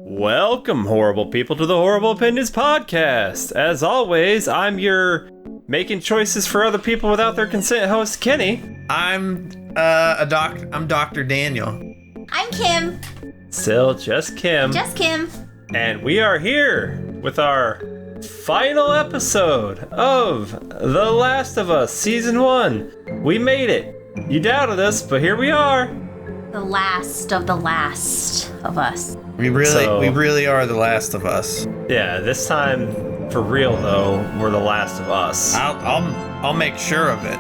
Welcome, horrible people, to the Horrorble Opinions podcast. As always, I'm your making choices for other people without their consent host, Kenny. I'm Dr. Daniel. I'm Kim. Still just Kim. Just Kim. And we are here with our final episode of The Last of Us Season 1. We made it. You doubted us, but here we are. The last of us. We really are the Last of Us. Yeah, this time, for real though, we're the Last of Us. I'll make sure of it.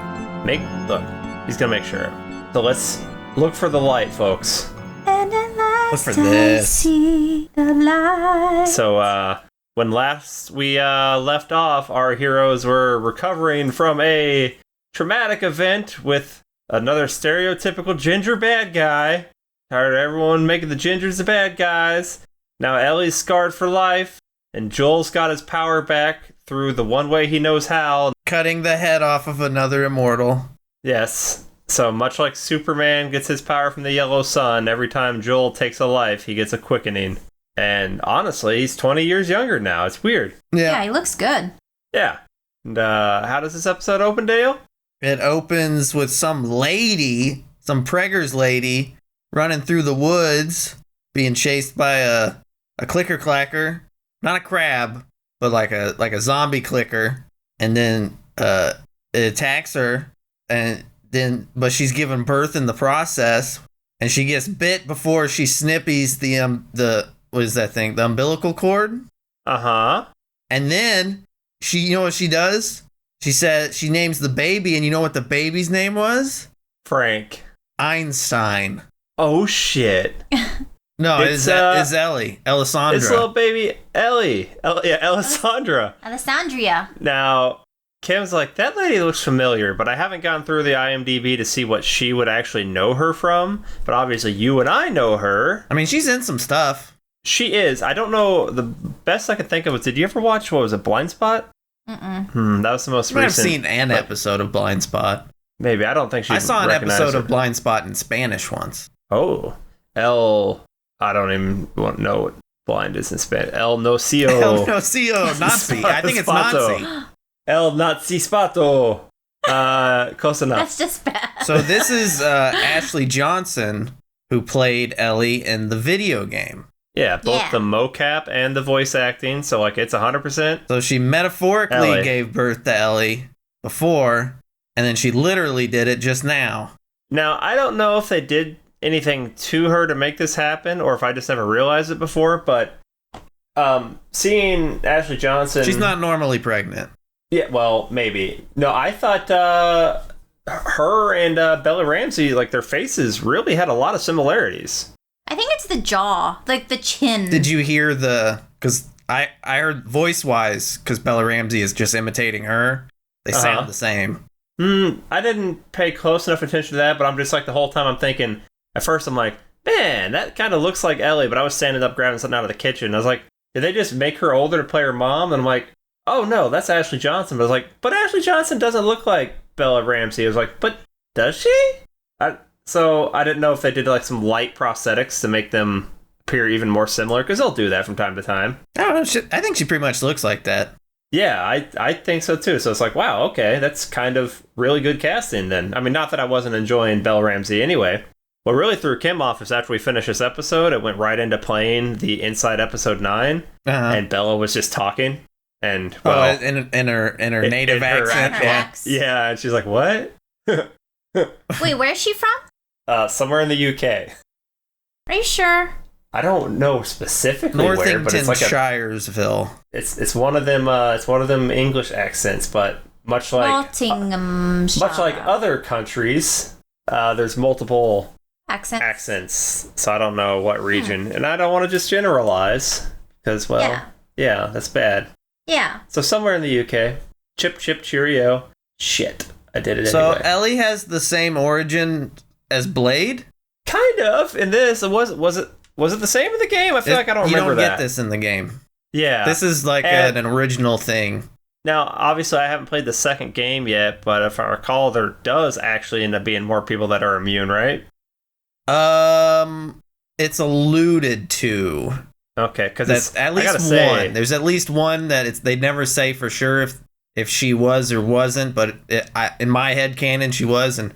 Look, he's gonna make sure. So let's look for the light, folks. And at last Look for this. I see the light. So, when last we left off, our heroes were recovering from a traumatic event with another stereotypical ginger bad guy. Tired of everyone making the gingers the bad guys. Now Ellie's scarred for life, and Joel's got his power back through the one way he knows how. Cutting the head off of another immortal. Yes. So much like Superman gets his power from the yellow sun, every time Joel takes a life, he gets a quickening. And honestly, he's 20 years younger now. It's weird. Yeah, he looks good. Yeah. And how does this episode open, Dale? It opens with some preggers lady, running through the woods, being chased by a clicker clacker. Not a crab, but like a zombie clicker. And then it attacks her, but she's given birth in the process, and she gets bit before she snippies the what is that thing? The umbilical cord? Uh-huh. And then you know what she does? She said she names the baby, and you know what the baby's name was? Frank. Einstein. Oh, shit. No, it's Ellie. Alessandra. It's little baby Ellie. Alessandra. Alessandria. Now, Kim's like, that lady looks familiar, but I haven't gone through the IMDb to see what she would actually know her from. But obviously, you and I know her. I mean, she's in some stuff. She is. I don't know. The best I could think of was, did you ever watch, what was it, Blind Spot? Mm-mm. That was the most I've recent. seen an episode of Blind Spot. Maybe. I don't think she I saw an recognized episode her. of Blind Spot in Spanish once. Oh. I don't even know what blind is in Spanish. El Nocio. El Nocio. Nazi. I think it's Nazi. El Nazi Spato. Close enough. That's just bad. So this is Ashley Johnson, who played Ellie in the video game. Yeah, both Yeah. the mocap and the voice acting, so like it's 100%. So she metaphorically Ellie. gave birth to Ellie before, and then she literally did it just now. Now, I don't know if they did anything to her to make this happen, or if I just never realized it before, but seeing Ashley Johnson... She's not normally pregnant. Yeah, well, maybe. No, I thought her and Bella Ramsey, like their faces really had a lot of similarities. I think it's the jaw, like the chin. Did you hear because I heard voice-wise, because Bella Ramsey is just imitating her, they sound the same. I didn't pay close enough attention to that, but I'm just like the whole time I'm thinking, at first I'm like, man, that kind of looks like Ellie, but I was standing up grabbing something out of the kitchen. I was like, did they just make her older to play her mom? And I'm like, oh no, that's Ashley Johnson. But I was like, but Ashley Johnson doesn't look like Bella Ramsey. I was like, but does she? So I didn't know if they did like some light prosthetics to make them appear even more similar, because they'll do that from time to time. I don't know. I think she pretty much looks like that. Yeah, I think so too. So it's like, wow, okay, that's kind of really good casting then. I mean, not that I wasn't enjoying Bella Ramsey anyway. What really threw Kim off is after we finished this episode, it went right into playing the Inside Episode 9, and Bella was just talking. And, well... in her native accent. Yeah, and she's like, what? Wait, where's she from? Somewhere in the UK. Are you sure? I don't know specifically where, but it's like Shiresville. It's one of them. It's one of them English accents, but much like other countries, there's multiple accents. So I don't know what region, and I don't want to just generalize because, yeah, that's bad. Yeah. So somewhere in the UK, chip cheerio. Shit, I did it So anyway. Ellie has the same origin as Blade. Kind of. In this, was it the same in the game? I feel like I don't remember that. You don't get this in the game. Yeah. This is like an original thing. Now, obviously, I haven't played the second game yet, but if I recall, there does actually end up being more people that are immune, right? It's alluded to. Okay, because That's at least one. There's at least one that they never say for sure if she was or wasn't, but in my head canon she was. And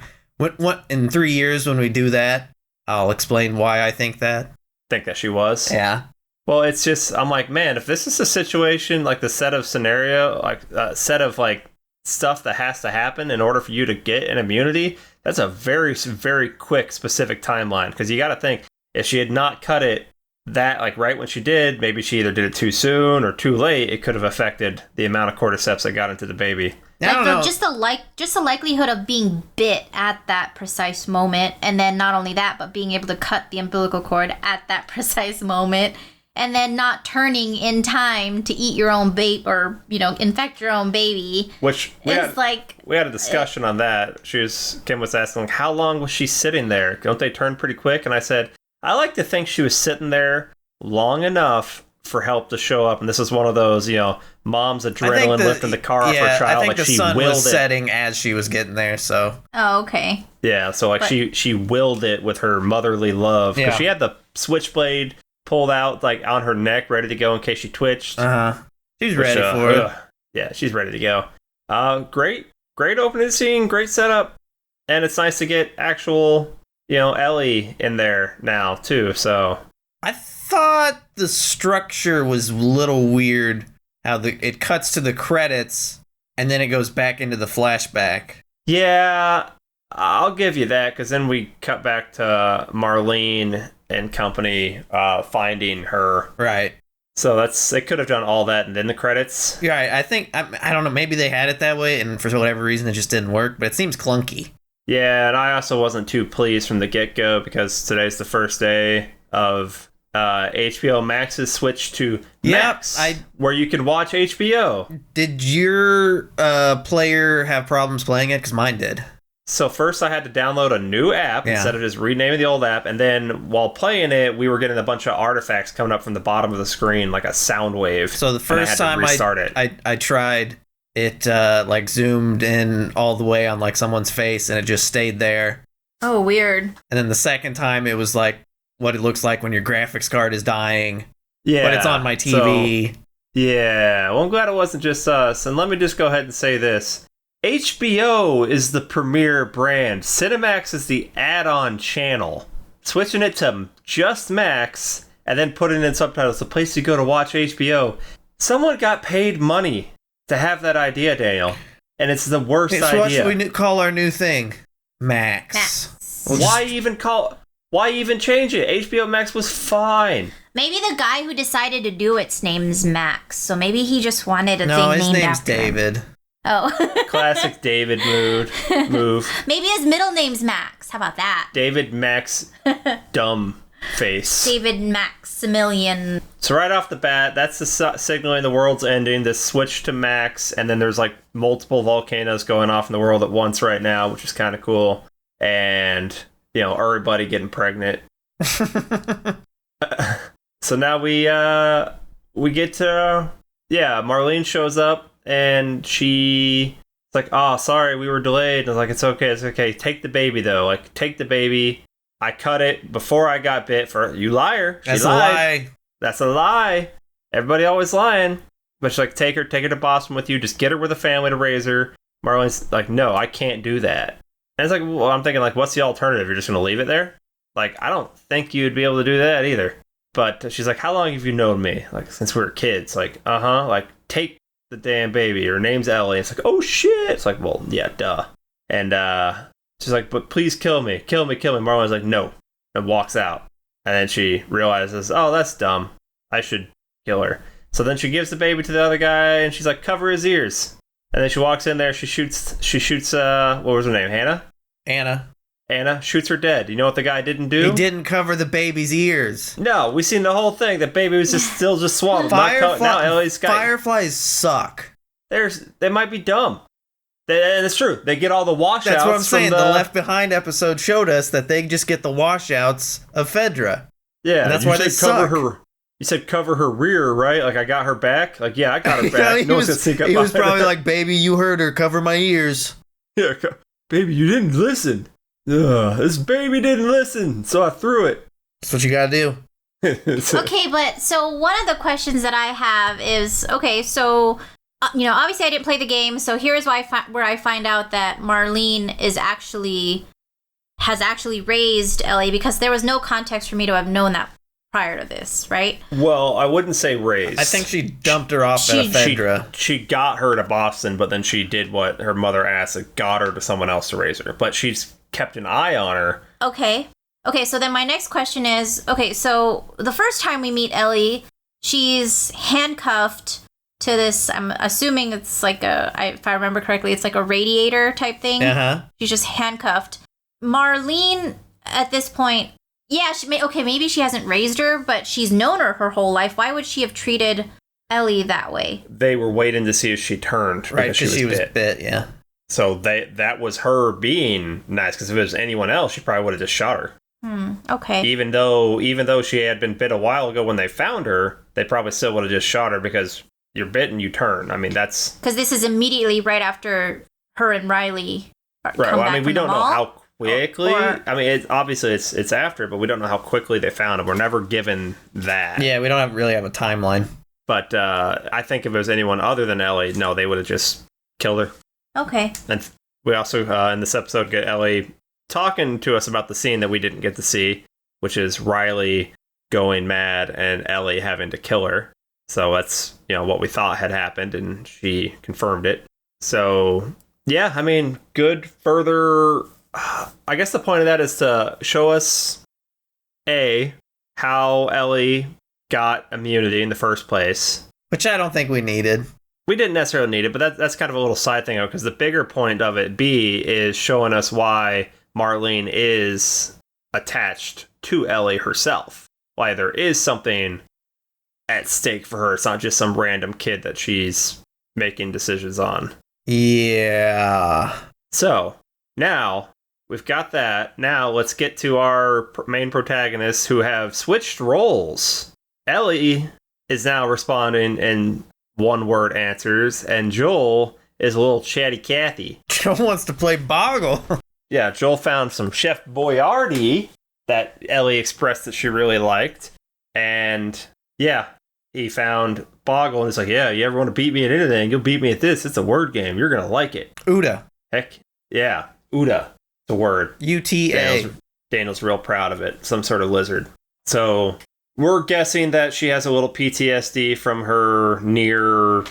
in 3 years when we do that, I'll explain why I think that. Think that she was? Yeah. Well, it's just, I'm like, man, if this is a situation, like the set of scenario, like set of like stuff that has to happen in order for you to get an immunity, that's a very, very quick, specific timeline. Because you got to think, if she had not cut it that, like right when she did, maybe she either did it too soon or too late, it could have affected the amount of cordyceps that got into the baby. Just the likelihood of being bit at that precise moment, and then not only that, but being able to cut the umbilical cord at that precise moment, and then not turning in time to eat your own baby or infect your own baby. Which we had a discussion on that. Kim was asking, like, how long was she sitting there? Don't they turn pretty quick? And I said, I like to think she was sitting there long enough for help to show up, and this is one of those, mom's adrenaline lifting the car off her child. I think like the she sun willed was setting as she was getting there, so. Oh, okay. Yeah, so like she willed it with her motherly love, because she had the switchblade pulled out like on her neck, ready to go in case she twitched. She's ready for it. Yeah, she's ready to go. Great opening scene, great setup, and it's nice to get actual, Ellie in there now too. So I thought the structure was a little weird. How it cuts to the credits and then it goes back into the flashback. Yeah, I'll give you that, because then we cut back to Marlene and company finding her. Right. So they could have done all that and then the credits. Right. I think I don't know. Maybe they had it that way, and for whatever reason it just didn't work. But it seems clunky. Yeah, and I also wasn't too pleased from the get-go, because today's the first day of HBO Max's switch to Max, where you can watch HBO. Did your player have problems playing it? Because mine did. So first I had to download a new app instead of just renaming the old app, and then while playing it, we were getting a bunch of artifacts coming up from the bottom of the screen, like a sound wave. So the first time I tried, it like zoomed in all the way on like someone's face, and it just stayed there. Oh, weird. And then the second time, it was like what it looks like when your graphics card is dying. Yeah, but it's on my TV. So, yeah, well, I'm glad it wasn't just us. And let me just go ahead and say this. HBO is the premier brand. Cinemax is the add-on channel. Switching it to just Max and then putting in subtitles, the place you go to watch HBO. Someone got paid money to have that idea, Daniel. And it's the worst idea. What should we call our new thing? Max. Why even change it? HBO Max was fine. Maybe the guy who decided to do it's name's Max, so maybe he just wanted a thing named after him. No, his name's David. Oh. Classic David move. Maybe his middle name's Max. How about that? David Max Dumb Face. David Maximilian. So right off the bat, that's the signaling the world's ending. This switch to Max, and then there's like multiple volcanoes going off in the world at once right now, which is kind of cool. And everybody getting pregnant. So now we get to Marlene shows up, and she's like, oh, sorry, we were delayed. And I was like, it's okay. Take the baby though. Like, take the baby. I cut it before I got bit. You liar. That's a lie. That's a lie. Everybody always lying. But she's like, take her to Boston with you. Just get her with a family to raise her. Marlene's like, no, I can't do that. And it's like, well, I'm thinking, like, what's the alternative? You're just going to leave it there? Like, I don't think you'd be able to do that either. But she's like, how long have you known me? Like, since we were kids. Like, like, take the damn baby. Her name's Ellie. It's like, oh, shit. It's like, well, yeah, duh. And she's like, but please kill me. Kill me. Marlene's like, no. And walks out. And then she realizes, oh, that's dumb. I should kill her. So then she gives the baby to the other guy, and she's like, cover his ears. And then she walks in there, she shoots, what was her name, Anna shoots her dead. You know what the guy didn't do? He didn't cover the baby's ears. No, we seen the whole thing. The baby was just still swaddled. Fireflies suck. They might be dumb. And it's true. They get all the washouts. That's what I'm saying. The Left Behind episode showed us that they just get the washouts of Fedra. Yeah, and that's why they suck. You said cover her rear, right? Like, I got her back? Like, yeah, I got her back. He was probably like, baby, you heard her. Cover my ears. Yeah, baby, you didn't listen. This baby didn't listen, so I threw it. That's what you gotta do. Okay, but so one of the questions that I have is, okay, so obviously I didn't play the game, so here's where I find out that Marlene has actually raised Ellie, because there was no context for me to have known that prior to this, right? Well, I wouldn't say raised. I think she dumped her off at Ephedra. She got her to Boston, but then she did what her mother asked, and got her to someone else to raise her. But she's kept an eye on her. Okay, so then my next question is, okay, so the first time we meet Ellie, she's handcuffed to this, I'm assuming it's like if I remember correctly, it's like a radiator type thing. Uh-huh. She's just handcuffed. Marlene, at this point, yeah, maybe she hasn't raised her, but she's known her whole life. Why would she have treated Ellie that way? They were waiting to see if she turned. Right, because she was bit, yeah. So that was her being nice, because if it was anyone else, she probably would have just shot her. Okay. Even though she had been bit a while ago when they found her, they probably still would have just shot her, because you're bit and you turn. I mean, that's... Because this is immediately right after her and Riley right, well, I mean, we don't know how quickly. I mean, obviously it's after, but we don't know how quickly they found him. We're never given that. Yeah, we don't really have a timeline. But I think if it was anyone other than Ellie, no, they would have just killed her. Okay. And we also, in this episode, get Ellie talking to us about the scene that we didn't get to see, which is Riley going mad and Ellie having to kill her. So that's, what we thought had happened, and she confirmed it. So, yeah, I mean, good further... I guess the point of that is to show us, how Ellie got immunity in the first place. Which I don't think we needed. We didn't necessarily need it, but that's kind of a little side thing, because the bigger point of it, is showing us why Marlene is attached to Ellie herself. Why there is something at stake for her. It's not just some random kid that she's making decisions on. Yeah. So, now... we've got that. Now let's get to our main protagonists who have switched roles. Ellie is now responding in one-word answers, and Joel is a little chatty Cathy. Joel wants to play Boggle. Yeah, Joel found some Chef Boyardee that Ellie expressed that she really liked, and yeah, he found Boggle, and he's like, yeah, you ever want to beat me at anything, you'll beat me at this. It's a word game. You're going to like it. Uda. Heck, yeah, Uda. The word. UTA. Daniel's real proud of it. Some sort of lizard. So we're guessing that she has a little PTSD from her near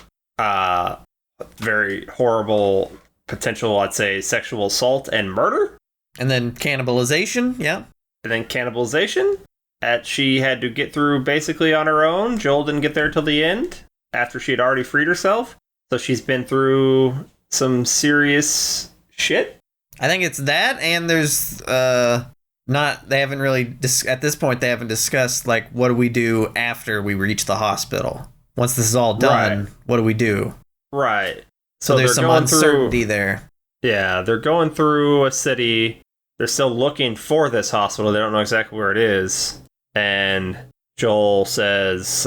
very horrible potential, I'd say, sexual assault and murder. And then cannibalization, yeah. And then cannibalization that she had to get through basically on her own. Joel didn't get there till the end after she had already freed herself. So she's been through some serious shit. I think it's that, and there's they haven't really at this point they haven't discussed like what do we do after we reach the hospital. Once this is all done, what do we do? Right. So there's some uncertainty there. Yeah, they're going through a city. They're still looking for this hospital. They don't know exactly where it is. And Joel says,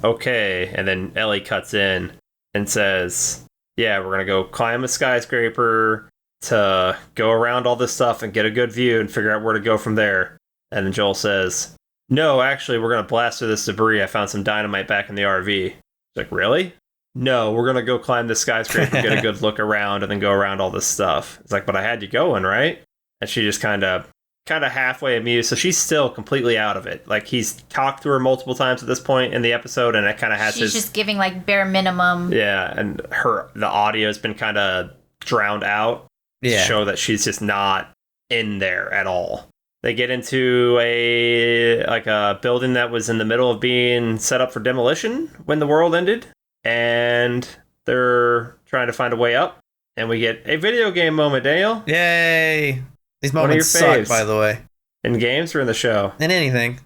okay. And then Ellie cuts in and says, yeah, we're going to go climb a skyscraper to go around all this stuff and get a good view and figure out where to go from there. And then Joel says, no, actually, we're going to blast through this debris. I found some dynamite back in the RV. She's like, really? No, we're going to go climb this skyscraper, get a good look around, and then go around all this stuff. It's like, but I had you going, right? And she just kind of halfway amused. So she's still completely out of it. Like, he's talked to her multiple times at this point in the episode, and it kind of has She's just giving, like, bare minimum. Yeah, and the audio has been kind of drowned out. To show that she's just not in there at all. They get into a building that was in the middle of being set up for demolition when the world ended, and they're trying to find a way up. And we get a video game moment, Daniel. Yay! These moments suck, by the way. In games or in the show? In anything.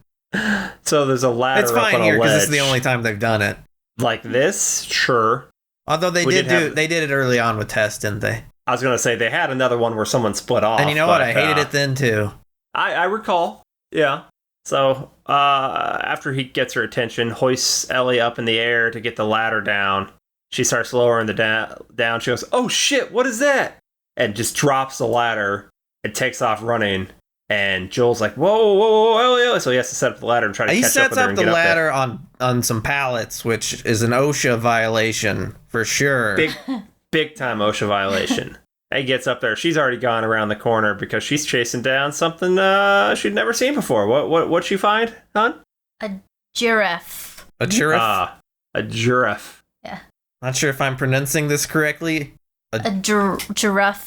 So there's a ladder. It's fine up on here because this is the only time they've done it. Like this, sure. Although they did it early on with Tess, didn't they? I was going to say, they had another one where someone split off. And you know what? I hated it then, too. I recall. Yeah. So, after he gets her attention, hoists Ellie up in the air to get the ladder down. She starts lowering the down. She goes, oh shit, what is that? And just drops the ladder and takes off running. And Joel's like, whoa, whoa, whoa, Ellie. So he has to set up the ladder and try to He catch up sets with her up and the get ladder up on some pallets, which is an OSHA violation for sure. Big time OSHA violation. He gets up there. She's already gone around the corner because she's chasing down something she'd never seen before. What'd she find, hon? A giraffe. A giraffe? Ah, a giraffe. Yeah. Not sure if I'm pronouncing this correctly. A giraffe. Giraffe.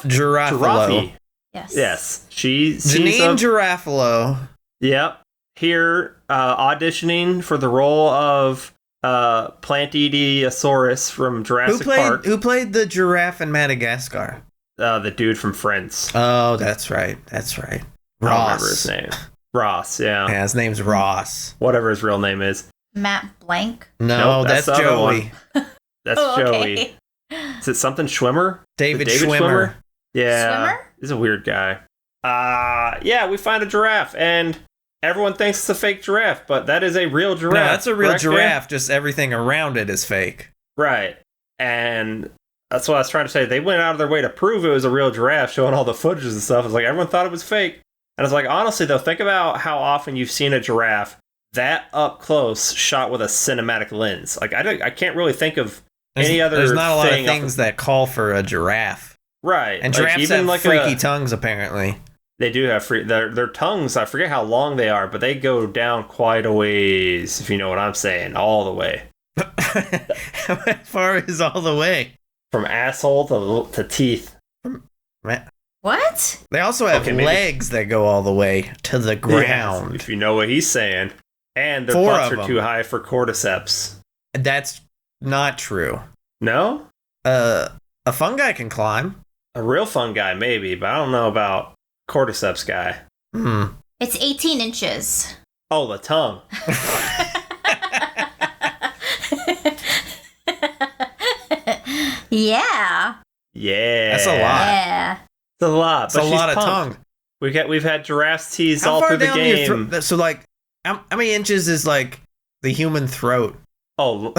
Giraffe. Yes. She's Janine Girafalo. Yep. Here, auditioning for the role of Plantidiosaurus from Jurassic Park. Who played the giraffe in Madagascar? The dude from Friends. Oh, that's right. Ross. I don't remember his name. Ross, yeah. Yeah, his name's Ross. Whatever his real name is. Matt Blank. No, Nope, that's the other Joey. one. That's Joey. Is it something Schwimmer? David Schwimmer. Yeah. Schwimmer? He's a weird guy. Yeah, we find a giraffe, and everyone thinks it's a fake giraffe, but that is a real giraffe. No, that's a real correct, giraffe, Dan? just everything around it is fake. Right. And that's what I was trying to say. They went out of their way to prove it was a real giraffe, showing all the footages and stuff. It's like everyone thought it was fake. And it's like, honestly, though, think about how often you've seen a giraffe that up close shot with a cinematic lens. Like, I can't really think of any other There's not a lot of thing things that call for a giraffe. Right. And like, giraffes even have like freaky tongues, apparently. They do have their tongues. I forget how long they are, but they go down quite a ways, if you know what I'm saying, all the way. How far is all the way? From asshole to teeth. What? They also have legs that go all the way to the ground. Yes, if you know what he's saying. And their Four butts of are them. too high for cordyceps. That's not true. No? A fungi can climb. A real fun guy, maybe, but I don't know about cordyceps guy. It's 18 inches. Oh, the tongue. Yeah. Yeah. That's a lot. Yeah. It's a lot. It's a lot of tongue. We've had giraffes teased How all far through the down game. your throat? So, like, how many inches is, like, the human throat? Oh,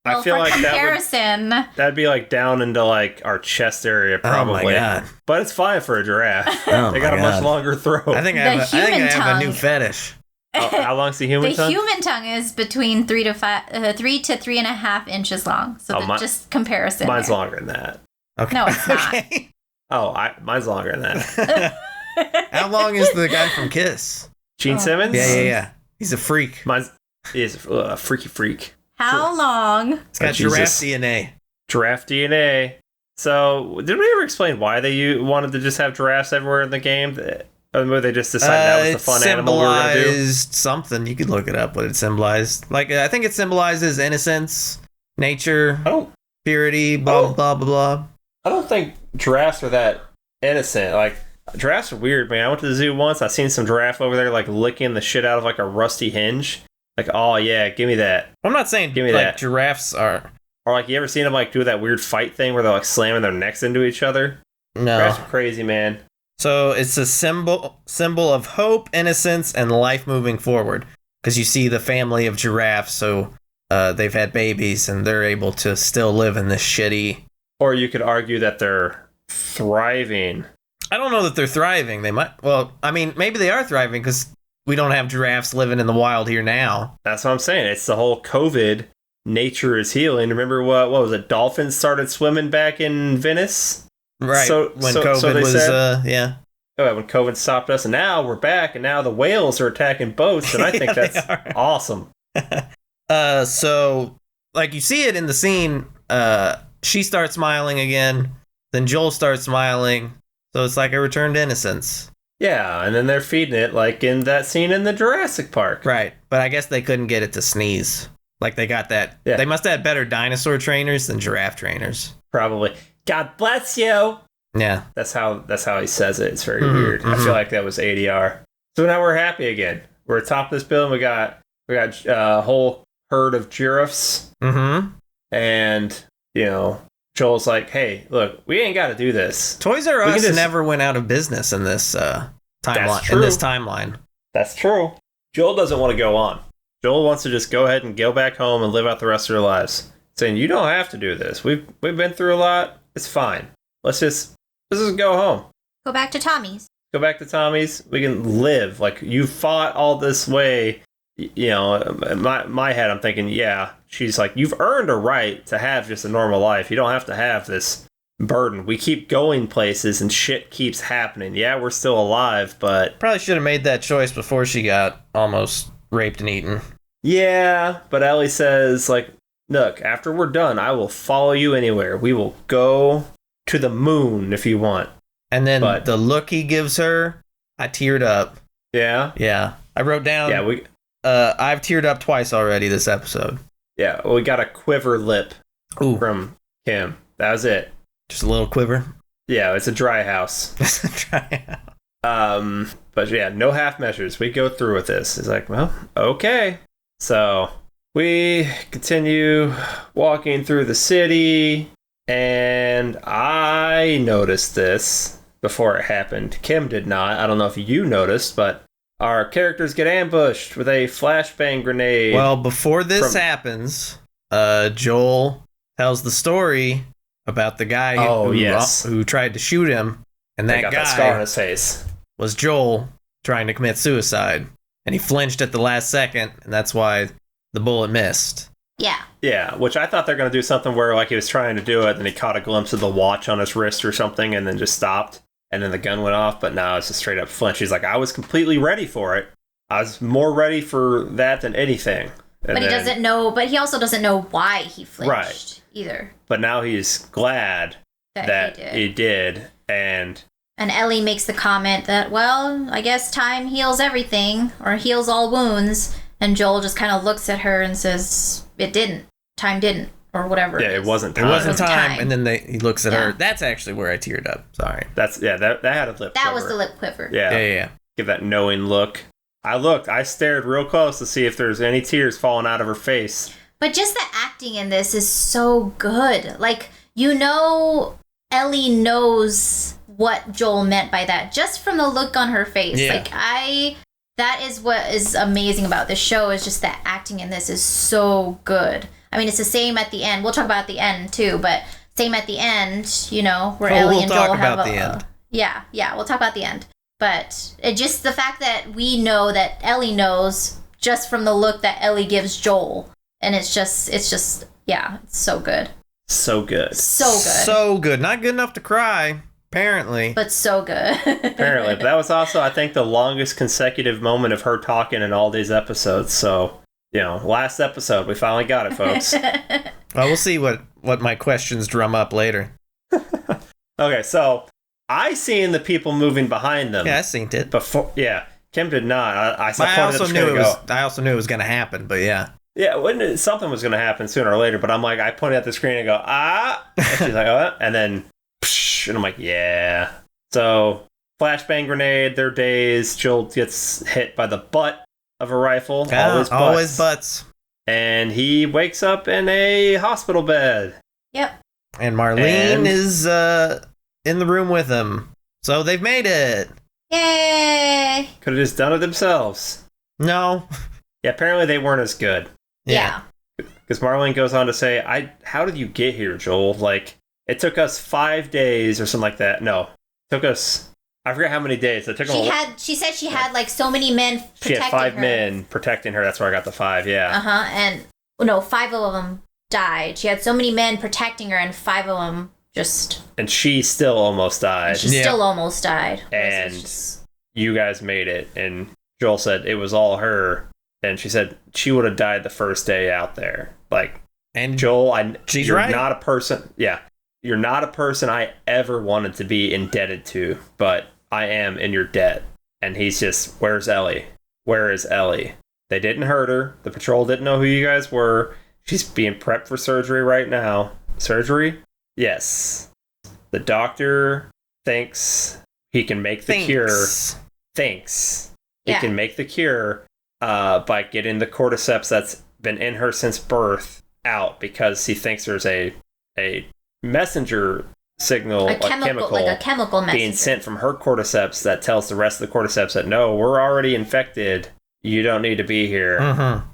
Well, I feel for like comparison, that'd be like down into like our chest area, probably. Oh my god! But it's fine for a giraffe. Oh They got a much longer throat. I think I have a new fetish. How long's the human tongue? the human tongue is between 3 to 3.5 inches long. So just comparison. Mine's there. longer than that. Okay. No, it's not. Okay. Oh, mine's longer than that. How long is the guy from Kiss? Gene Simmons? Yeah. He's a freak. He's a freaky freak. How long? It's got giraffe DNA. Giraffe DNA. So, did we ever explain why they wanted to just have giraffes everywhere in the game? Or they just decided that was the fun animal we were going to do? It symbolized something. You could look it up, what it symbolized. Like, I think it symbolizes innocence, nature, purity, blah, blah, blah, blah. I don't think giraffes are that innocent. Like, giraffes are weird, man. I went to the zoo once. I seen some giraffe over there, like, licking the shit out of, like, a rusty hinge. Like, oh, yeah, give me that. I'm not saying give me like, that. Giraffes are... Or, like, you ever seen them, like, do that weird fight thing where they're, like, slamming their necks into each other? No. Giraffes are crazy, man. So, it's a symbol of hope, innocence, and life moving forward. Because you see the family of giraffes, so they've had babies, and they're able to still live in this shitty... Or you could argue that they're thriving. I don't know that they're thriving. They might... Well, I mean, maybe they are thriving, because we don't have giraffes living in the wild here now. That's what I'm saying. It's the whole COVID, nature is healing. Remember what was it? Dolphins started swimming back in Venice? Right. When COVID they was, said, yeah. Oh, when COVID stopped us, and now we're back, and now the whales are attacking boats, and I think that's awesome. So, like, you see it in the scene, she starts smiling again, then Joel starts smiling, so it's like a return to innocence. Yeah, and then they're feeding it, like in that scene in the Jurassic Park. Right, but I guess they couldn't get it to sneeze. Like, they got that. Yeah. They must have had better dinosaur trainers than giraffe trainers. Probably. God bless you! Yeah. That's how he says it. It's very weird. I feel like that was ADR. So now we're happy again. We're atop this building. We got a whole herd of giraffes. Mm-hmm. And, you know, Joel's like, hey, look, we ain't got to do this. Toys R Us never went out of business in this timeline. That's true. Joel doesn't want to go on. Joel wants to just go ahead and go back home and live out the rest of their lives. Saying, you don't have to do this. We've been through a lot. It's fine. Let's just go home. Go back to Tommy's. Go back to Tommy's. We can live. Like, you fought all this way. You know, in my head, I'm thinking, yeah. She's like, you've earned a right to have just a normal life. You don't have to have this burden. We keep going places and shit keeps happening. Yeah, we're still alive, but... Probably should have made that choice before she got almost raped and eaten. Yeah, but Ellie says, like, look, after we're done, I will follow you anywhere. We will go to the moon if you want. And then the look he gives her, I teared up. Yeah? Yeah. I wrote down, I've teared up twice already this episode. Yeah, we got a quiver lip from Kim. That was it. Just a little quiver? Yeah, it's a dry house. It's a dry house. But yeah, no half measures. We go through with this. It's like, well, okay. So we continue walking through the city, and I noticed this before it happened. Kim did not. I don't know if you noticed, but our characters get ambushed with a flashbang grenade. Well, before this happens, Joel tells the story about the guy who tried to shoot him, and that guy scar on his face was Joel trying to commit suicide, and he flinched at the last second, and that's why the bullet missed. Yeah. Yeah, which I thought they're going to do something where like he was trying to do it, and he caught a glimpse of the watch on his wrist or something, and then just stopped, and then the gun went off, but no, it's just straight up flinch. He's like, I was completely ready for it. I was more ready for that than anything. And but he doesn't know, but he also doesn't know why he flinched either. But now he's glad that he did. And Ellie makes the comment that, well, I guess time heals everything, or heals all wounds. And Joel just kind of looks at her and says, it didn't. Time didn't. Or whatever. Yeah, it wasn't time. It wasn't time. And then he looks at her. That's actually where I teared up. Sorry. That had a lip quiver. That was the lip quiver. Yeah. Give that knowing look. I stared real close to see if there's any tears falling out of her face. But just the acting in this is so good. Like, you know, Ellie knows what Joel meant by that, just from the look on her face. Yeah. Like, that is what is amazing about this show, is just that acting in this is so good. I mean, it's the same at the end. We'll talk about the end, too, but same at the end, you know, where Ellie and Joel have the end. Yeah, we'll talk about the end. But just the fact that we know that Ellie knows just from the look that Ellie gives Joel. And it's just, yeah, it's so good. So good. So good. So good. Not good enough to cry, apparently. But so good. Apparently. But that was also, I think, the longest consecutive moment of her talking in all these episodes. So, you know, last episode, we finally got it, folks. Well, we'll see what my questions drum up later. Okay, so I seen the people moving behind them. Yeah, I seen it. Before, yeah, Kim did not. I also knew it was going to happen, but yeah. Yeah, something was going to happen sooner or later, but I'm like, I pointed at the screen and go, ah! And she's like, oh, and then, psh, and I'm like, yeah. So, flashbang grenade, they're dazed. Joel gets hit by the butt of a rifle. Always butts. And he wakes up in a hospital bed. Yep. And Marlene is in the room with him. So they've made it. Yay! Could have just done it themselves. No. Yeah, apparently they weren't as good. Yeah. Because Marlene goes on to say, how did you get here, Joel? Like, it took us 5 days or something like that. No. It took us, I forget how many days. It took she said she had like so many men protecting her. She had 5 men protecting her. That's where I got the 5, yeah. And, 5 of them died. She had so many men protecting her, and 5 of them just... And she still almost died. Still almost died. And you guys made it. And Joel said it was all her. And she said she would have died the first day out there. Like, and Joel, you're right. not a person. Yeah, you're not a person I ever wanted to be indebted to, but I am in your debt. And he's just, where's Ellie? Where is Ellie? They didn't hurt her. The patrol didn't know who you guys were. She's being prepped for surgery right now. Surgery? Yes. The doctor thinks he can make the cure. Thinks he can make the cure. By getting the cordyceps that's been in her since birth out, because he thinks there's a messenger signal, a chemical messenger being sent from her cordyceps that tells the rest of the cordyceps that no, we're already infected. You don't need to be here. Mm-hmm.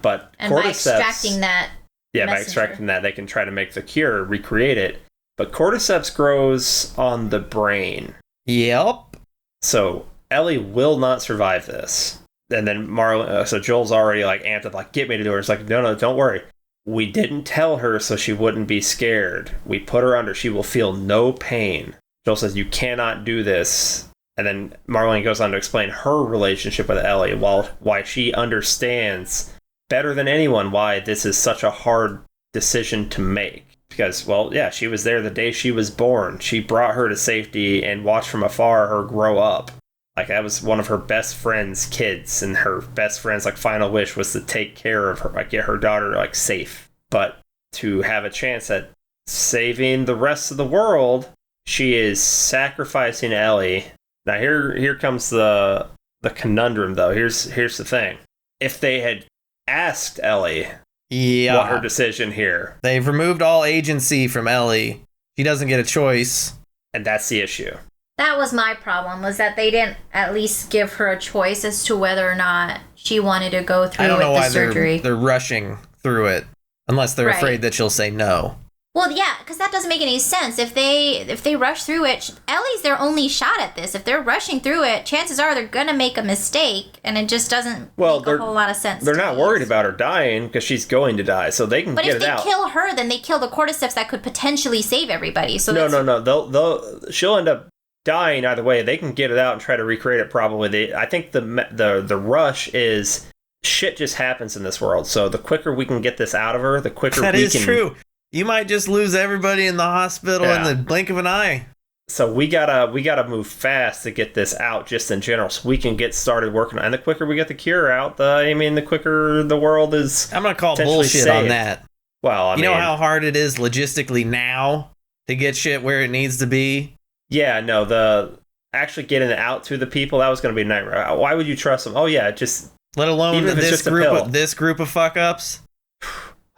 But and cordyceps, by extracting that, by extracting that, they can try to make the cure, recreate it. But cordyceps grows on the brain. Yep. So Ellie will not survive this. And then Marlene, so Joel's already like amped up, like, get me to do her. It's like, no, don't worry. We didn't tell her so she wouldn't be scared. We put her under. She will feel no pain. Joel says, you cannot do this. And then Marlene goes on to explain her relationship with Ellie, why she understands better than anyone why this is such a hard decision to make. Because, well, yeah, she was there the day she was born. She brought her to safety and watched from afar her grow up. Like, that was one of her best friend's kids, and her best friend's, like, final wish was to take care of her, like, get her daughter, like, safe. But to have a chance at saving the rest of the world, she is sacrificing Ellie. Now, here comes the conundrum, though. Here's the thing. If they had asked Ellie what her decision here... They've removed all agency from Ellie. She doesn't get a choice. And that's the issue. That was my problem, was that they didn't at least give her a choice as to whether or not she wanted to go through with the surgery. They're rushing through it, unless they're afraid that she'll say no. Well, yeah, because that doesn't make any sense. If they rush through it, Ellie's their only shot at this. If they're rushing through it, chances are they're going to make a mistake, and it just doesn't make a whole lot of sense. They're not worried about her dying, because she's going to die, so they can get it out. But if they kill her, then they kill the cordyceps that could potentially save everybody. So no. She'll end up dying either way. They can get it out and try to recreate it probably. I think the rush is shit just happens in this world. So the quicker we can get this out of her, the quicker we can... That is true. You might just lose everybody in the hospital in the blink of an eye. So we gotta move fast to get this out just in general, so we can get started working on it. And the quicker we get the cure out, the quicker the world is... I'm gonna call bullshit saved. On that. Well, I mean... You know how hard it is logistically now to get shit where it needs to be? Yeah, no, the actually getting it out to the people, that was going to be a nightmare. Why would you trust them? Oh, yeah, just... Let alone this group of fuck-ups?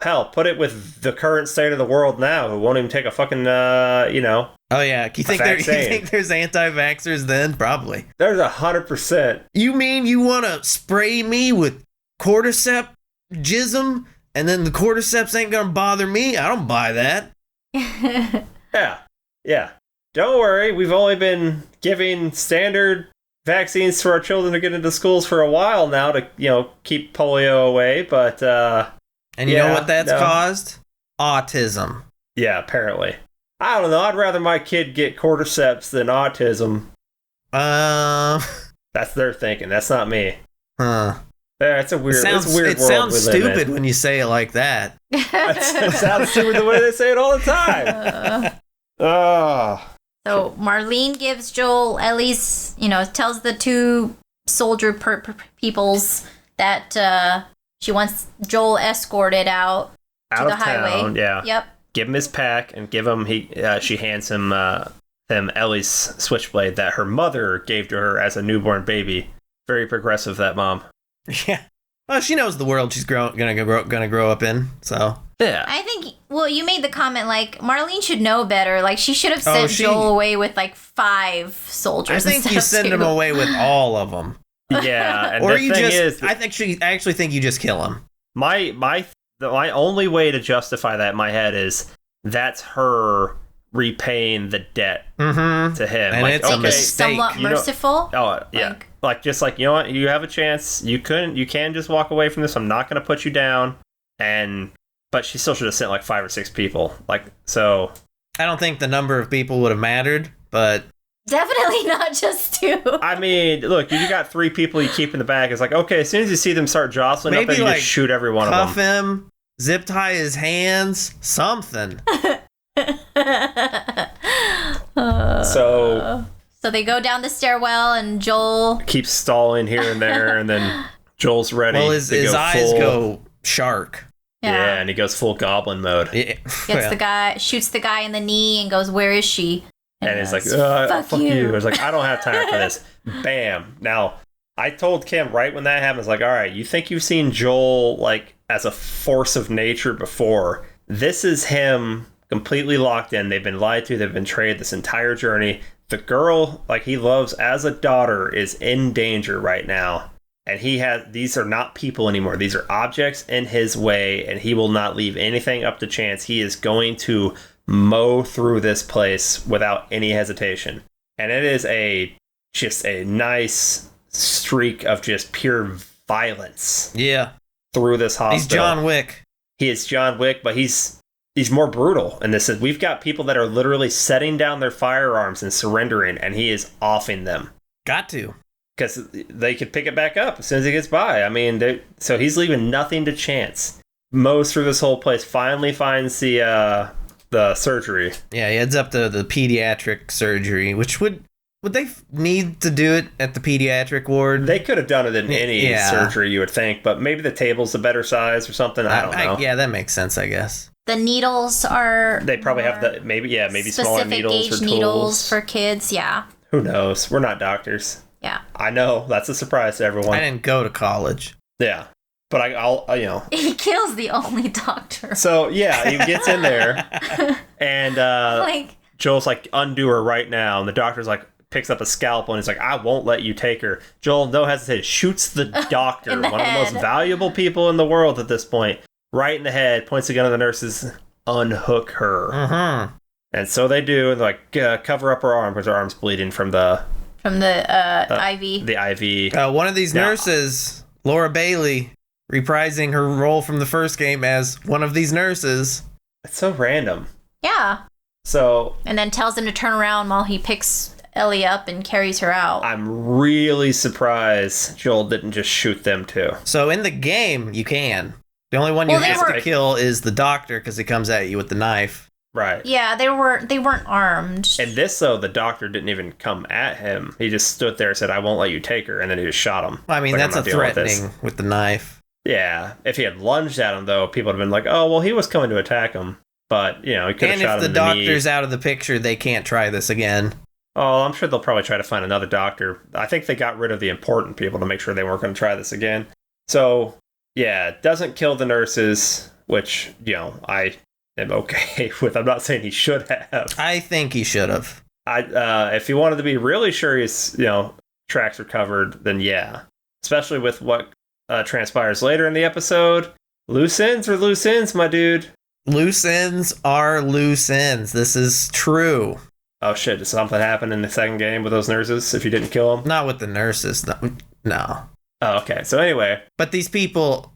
Hell, put it with the current state of the world now, who won't even take a fucking, Oh, yeah. You think there's anti-vaxxers then? Probably. There's 100%. You mean you want to spray me with cordyceps jism, and then the cordyceps ain't going to bother me? I don't buy that. Yeah. Don't worry, we've only been giving standard vaccines to our children to get into schools for a while now to, keep polio away, but, And you know what that's caused? Autism. Yeah, apparently. I don't know, I'd rather my kid get cordyceps than autism. That's their thinking, that's not me. Huh. Yeah, it's a weird world. It sounds stupid when you say it like that. It sounds stupid the way they say it all the time. So Marlene gives Joel Ellie's, tells the two soldier peoples that she wants Joel escorted out to the highway. Town, yeah. Yep. Give him his pack and give him. She hands him Ellie's switchblade that her mother gave to her as a newborn baby. Very progressive, that mom. Yeah. Well, she knows the world she's gonna grow up in. So. Yeah. I think, you made the comment, like, Marlene should know better. Like, she should have sent Joel away with, like, 5 soldiers. I think you send him away with all of them. Yeah. And or the you thing just, I actually think you just kill him. My only way to justify that in my head is that's her repaying the debt to him. And it's a mistake. Somewhat merciful. Yeah. Just like, you know what? You have a chance. You can just walk away from this. I'm not going to put you down. But she still should have sent like 5 or 6 people. So. I don't think the number of people would have mattered, but. Definitely not just 2. I mean, look, you got 3 people you keep in the bag. It's like, okay, as soon as you see them start jostling up there, you just shoot every one of them. Cuff him, zip tie his hands, something. So they go down the stairwell and Joel keeps stalling here and there, and then Joel's ready. Well, his eyes go shark. Yeah, and he goes full goblin mode. Yeah. Shoots the guy in the knee and goes, "Where is she?" And he's like, fuck you. I was like, I don't have time for this. Bam. Now, I told Kim right when that happens, like, all right, you think you've seen Joel, like, as a force of nature before. This is him completely locked in. They've been lied to. They've been betrayed this entire journey. The girl, like, he loves as a daughter is in danger right now. And these are not people anymore. These are objects in his way, and he will not leave anything up to chance. He is going to mow through this place without any hesitation. And it is just a nice streak of just pure violence. Yeah. Through this hospital. He's John Wick. He is John Wick, but he's more brutal. And this is, we've got people that are literally setting down their firearms and surrendering, and he is offing them. Got to. Because they could pick it back up as soon as he gets by. I mean, so he's leaving nothing to chance. Mows through this whole place, finally finds the surgery. Yeah, he heads up to the pediatric surgery, which would they need to do it at the pediatric ward? They could have done it in any surgery, you would think, but maybe the table's a better size or something. I don't know. Yeah, that makes sense, I guess. The needles are... They probably have maybe smaller needles or tools. Needles for kids, yeah. Who knows? We're not doctors. Yeah. I know. That's a surprise to everyone. I didn't go to college. Yeah. But I'll. He kills the only doctor. So, yeah, he gets in there, and Joel's like, undo her right now. And the doctor's like, picks up a scalpel, and he's like, I won't let you take her. Joel, no hesitation, shoots the doctor, one of the most valuable people in the world at this point, right in the head, points a gun at the nurses, unhook her. Mm-hmm. And so they do, and like, cover up her arm, because her arm's bleeding from the IV. The IV. One of these nurses, Laura Bailey, reprising her role from the first game as one of these nurses. It's so random. Yeah. So. And then tells him to turn around while he picks Ellie up and carries her out. I'm really surprised Joel didn't just shoot them too. So in the game, you can. The only one you have to kill is the doctor because he comes at you with the knife. Right. Yeah, they weren't armed. And this, though, the doctor didn't even come at him. He just stood there and said, I won't let you take her. And then he just shot him. I mean, like, that's a threatening with the knife. Yeah. If he had lunged at him, though, people would have been like, oh, well, he was coming to attack him. But, he could have shot him in the knee. And if the doctor's out of the picture, they can't try this again. Oh, I'm sure they'll probably try to find another doctor. I think they got rid of the important people to make sure they weren't going to try this again. So, yeah, doesn't kill the nurses, which, I am okay with. I'm not saying he should have. I think he should have. If he wanted to be really sure his, tracks are covered, then yeah. Especially with what transpires later in the episode. Loose ends are loose ends, my dude. Loose ends are loose ends. This is true. Oh shit, did something happen in the second game with those nurses if you didn't kill them? Not with the nurses, no. Oh, okay. So anyway. But these people,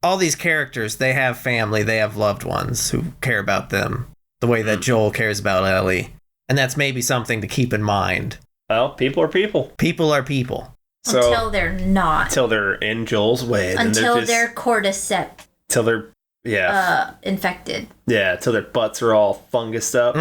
all these characters, they have family, they have loved ones who care about them the way that Joel cares about Ellie. And that's maybe something to keep in mind. Well, people are people. People are people. So, until they're not. Until they're in Joel's way. Until their cordyceps. Until they're, infected. Yeah, until their butts are all fungused up.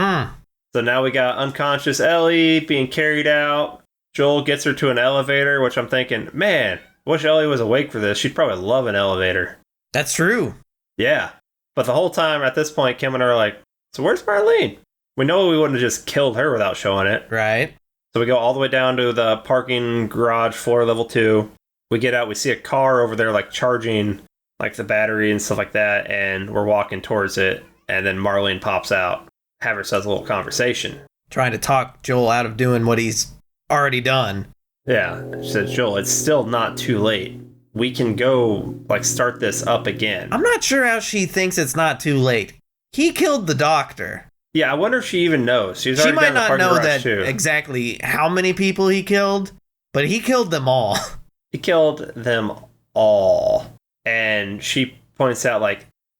So now we got unconscious Ellie being carried out. Joel gets her to an elevator, which I'm thinking, man, wish Ellie was awake for this. She'd probably love an elevator. That's true. Yeah. But the whole time at this point, Kim and her are like, so where's Marlene? We know we wouldn't have just killed her without showing it. Right. So we go all the way down to the parking garage floor level 2. We get out, we see a car over there like charging like the battery and stuff like that, and we're walking towards it, and then Marlene pops out. Havers has a little conversation. Trying to talk Joel out of doing what he's already done. Yeah. She says, Joel, it's still not too late. We can go, start this up again. I'm not sure how she thinks it's not too late. He killed the doctor. Yeah, I wonder if she even knows. She might not know that exactly how many people he killed, but he killed them all. He killed them all. And she points out,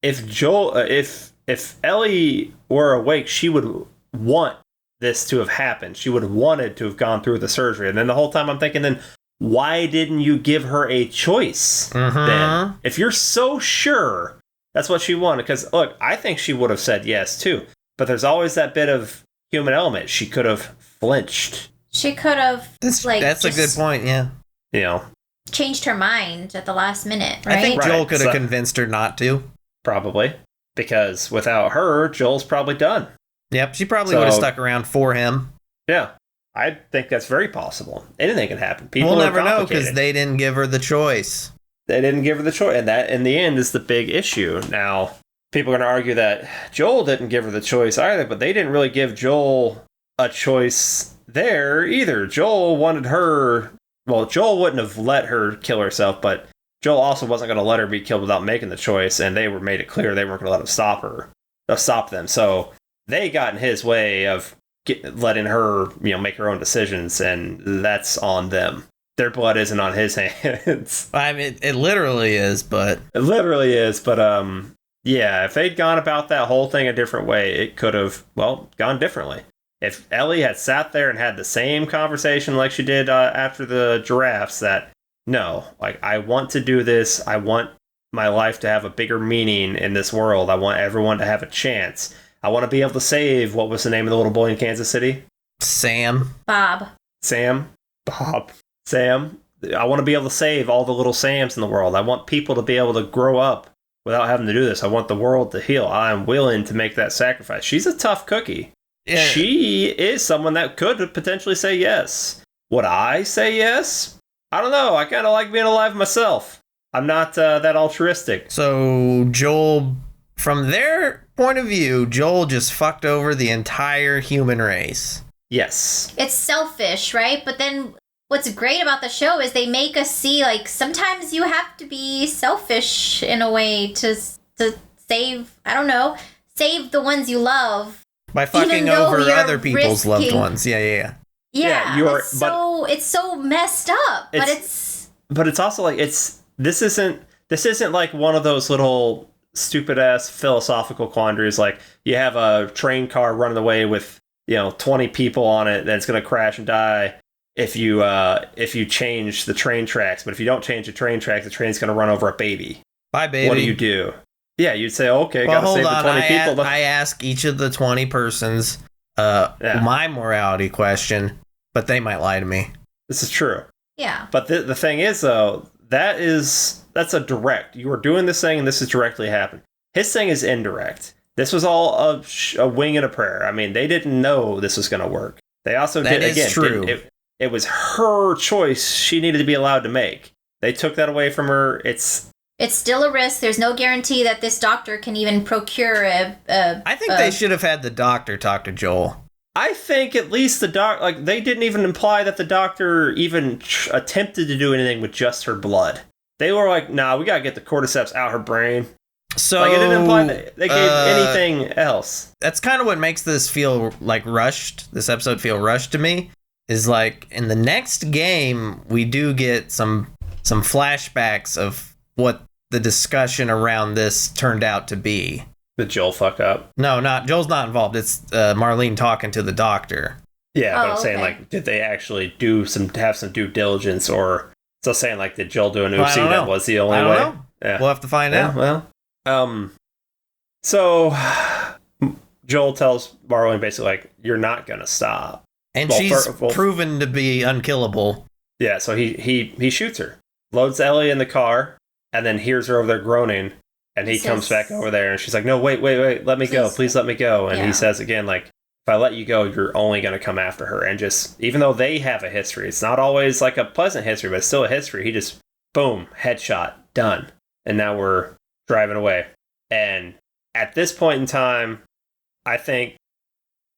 if Joel, if Ellie were awake, she would want this to have happened. She would have wanted to have gone through the surgery. And then the whole time I'm thinking, then why didn't you give her a choice then? If you're so sure that's what she wanted. Because, look, I think she would have said yes, too. But there's always that bit of human element. She could have flinched. She could have, that's a good point, yeah. Changed her mind at the last minute, right? I think Joel could have convinced her not to. Probably. Because without her, Joel's probably done. Yep, she probably would have stuck around for him. Yeah, I think that's very possible. Anything can happen. We'll never know because they didn't give her the choice. They didn't give her the choice, and that, in the end, is the big issue. Now, people are going to argue that Joel didn't give her the choice either, but they didn't really give Joel a choice there either. Joel wanted her... Well, Joel wouldn't have let her kill herself, but Joel also wasn't going to let her be killed without making the choice, and they made it clear they weren't going to let him stop them. So they got in his way of letting her, make her own decisions, and that's on them. Their blood isn't on his hands. I mean, it literally is, but... It literally is, but, yeah, if they'd gone about that whole thing a different way, it could have, gone differently. If Ellie had sat there and had the same conversation like she did after the giraffes, that, no, I want to do this, I want my life to have a bigger meaning in this world, I want everyone to have a chance, I want to be able to save, what was the name of the little boy in Kansas City? Sam. Bob. Sam? Bob. Sam? I want to be able to save all the little Sams in the world. I want people to be able to grow up without having to do this. I want the world to heal. I'm willing to make that sacrifice. She's a tough cookie. Yeah. She is someone that could potentially say yes. Would I say yes? I don't know. I kind of like being alive myself. I'm not that altruistic. So Joel, from their point of view, Joel just fucked over the entire human race. Yes. It's selfish, right? But then what's great about the show is they make us see, sometimes you have to be selfish in a way to save, I don't know, save the ones you love. By fucking over other people's loved ones. Yeah. Yeah, it's so messed up, but it's also this isn't like one of those little stupid ass philosophical quandaries, like you have a train car running away with 20 people on it that's going to crash and die if you change the train tracks, but if you don't change the train tracks, the train's going to run over a baby. Bye, baby. What do you do? Yeah, you'd say, okay, gotta save the 20 people. I ask each of the 20 persons my morality question, but they might lie to me. This is true. Yeah. But the thing is, though, that's a direct. You were doing this thing, and this is directly happened. His thing is indirect. This was all a wing and a prayer. I mean, they didn't know this was going to work. They also that is true. It was her choice she needed to be allowed to make. They took that away from her. It's still a risk. There's no guarantee that this doctor can even procure I think they should have had the doctor talk to Joel. I think at least the they didn't even imply that the doctor even attempted to do anything with just her blood. They were like, nah, we gotta get the cordyceps out her brain. So it didn't imply that they gave anything else. That's kind of what makes this feel rushed. This episode feel rushed to me. Is in the next game we do get some flashbacks of what the discussion around this turned out to be. Did Joel fuck up? No, Joel's not involved. It's Marlene talking to the doctor. Yeah, but I'm saying did they actually have some due diligence, or still saying did Joel do an oopsie that was the only way? I don't know. Yeah. We'll have to find out. Well, so Joel tells Marlene basically you're not gonna stop, and she's proven to be unkillable. Yeah, so he shoots her, loads Ellie in the car, and then hears her over there groaning, and he comes back over there, and she's like, no, wait, let me go, please let me go. And he says again, if I let you go, you're only going to come after her. And just, even though they have a history, it's not always a pleasant history, but it's still a history. He just, boom, headshot, done. And now we're driving away. And at this point in time, I think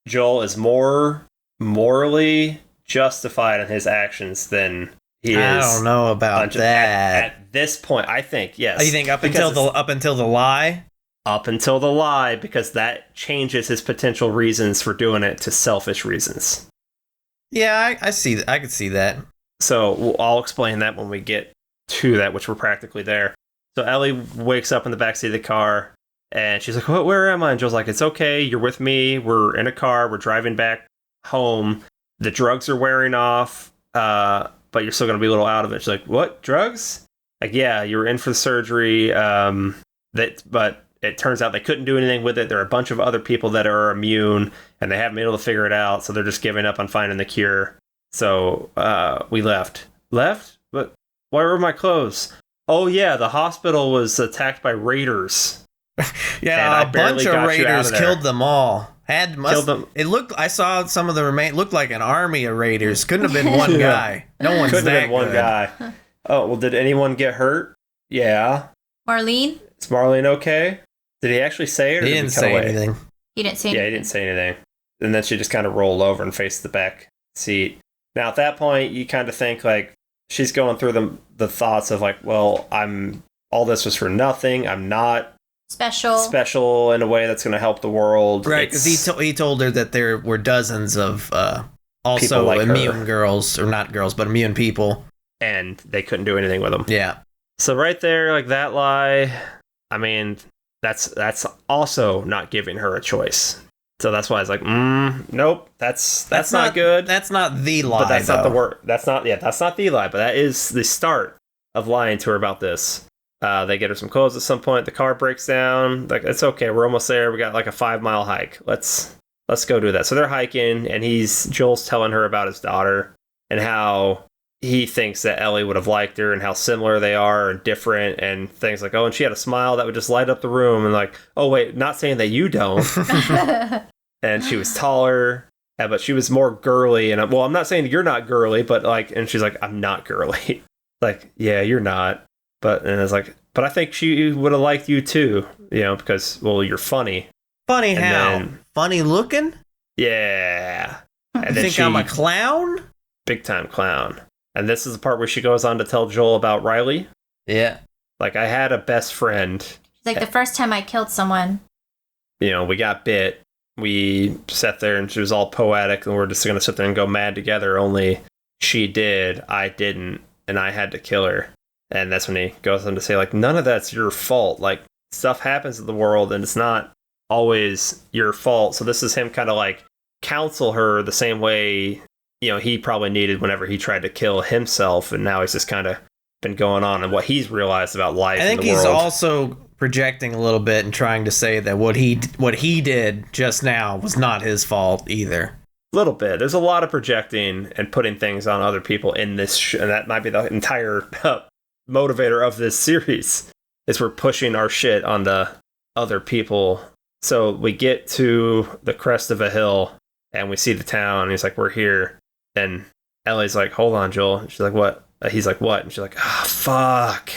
Joel is more morally justified in his actions than he is. I don't know about that. At this point, I think, yes. Oh, you think up until the lie? Up until the lie, because that changes his potential reasons for doing it to selfish reasons. Yeah, I see. I could see that. So I'll explain that when we get to that, which we're practically there. So Ellie wakes up in the backseat of the car, and she's like, where am I? And Joel's like, it's okay, you're with me, we're in a car, we're driving back home, the drugs are wearing off, but you're still going to be a little out of it. She's like, what, drugs? Yeah, you were in for the surgery, but it turns out they couldn't do anything with it. There are a bunch of other people that are immune, and they haven't been able to figure it out, so they're just giving up on finding the cure. So we left. Left? But where were my clothes? Oh yeah, the hospital was attacked by raiders. Yeah, a bunch of raiders killed them all. Killed them. It looked. I saw some of the remain. Looked like an army of raiders. Couldn't have been one guy. No one's couldn't that have been one good. guy. Oh well, did anyone get hurt? Yeah. Marlene? Is Marlene okay? Did he actually say it? Or he didn't say anything. He didn't say anything. Yeah, he didn't say anything. And then she just kind of rolled over and faced the back seat. Now at that point, you kind of think she's going through the thoughts of well, all this was for nothing. I'm not special in a way that's going to help the world. Right, because he told her that there were dozens of also like immune girls, or not girls, but immune people. And they couldn't do anything with them. Yeah. So right there, like that lie, I mean, that's also not giving her a choice. So that's why I was like, nope, that's not good. That's not the lie. But that's not the word. That's not the lie, but that is the start of lying to her about this. They get her some clothes at some point. The car breaks down. Like, it's okay. We're almost there. We got like a 5-mile hike. Let's go do that. So they're hiking, and Joel's telling her about his daughter and how he thinks that Ellie would have liked her and how similar they are and different and things like, oh, and she had a smile that would just light up the room, and like, oh wait, not saying that you don't. And she was taller, but she was more girly. And I'm not saying you're not girly, but like, and she's like, I'm not girly. Like, yeah, you're not. And I was like, but I think she would have liked you too, because, well, you're funny. Funny and how? Then, funny looking? Yeah. And you think I'm a clown? Big time clown. And this is the part where she goes on to tell Joel about Riley. Yeah. Like, I had a best friend. She's like, the first time I killed someone. We got bit. We sat there and she was all poetic and we're just going to sit there and go mad together. Only she did, I didn't, and I had to kill her. And that's when he goes on to say, like, none of that's your fault. Like, stuff happens in the world and it's not always your fault. So this is him kind of like counsel her the same way, he probably needed whenever he tried to kill himself. And now he's just kind of been going on and what he's realized about life in the world. I think he's also projecting a little bit and trying to say that what he did just now was not his fault either. A little bit. There's a lot of projecting and putting things on other people in this, and that might be the entire motivator of this series, is we're pushing our shit on the other people. So we get to the crest of a hill and we see the town and he's like, we're here. And Ellie's like, hold on, Joel. And she's like, what? He's like, what? And she's like, fuck.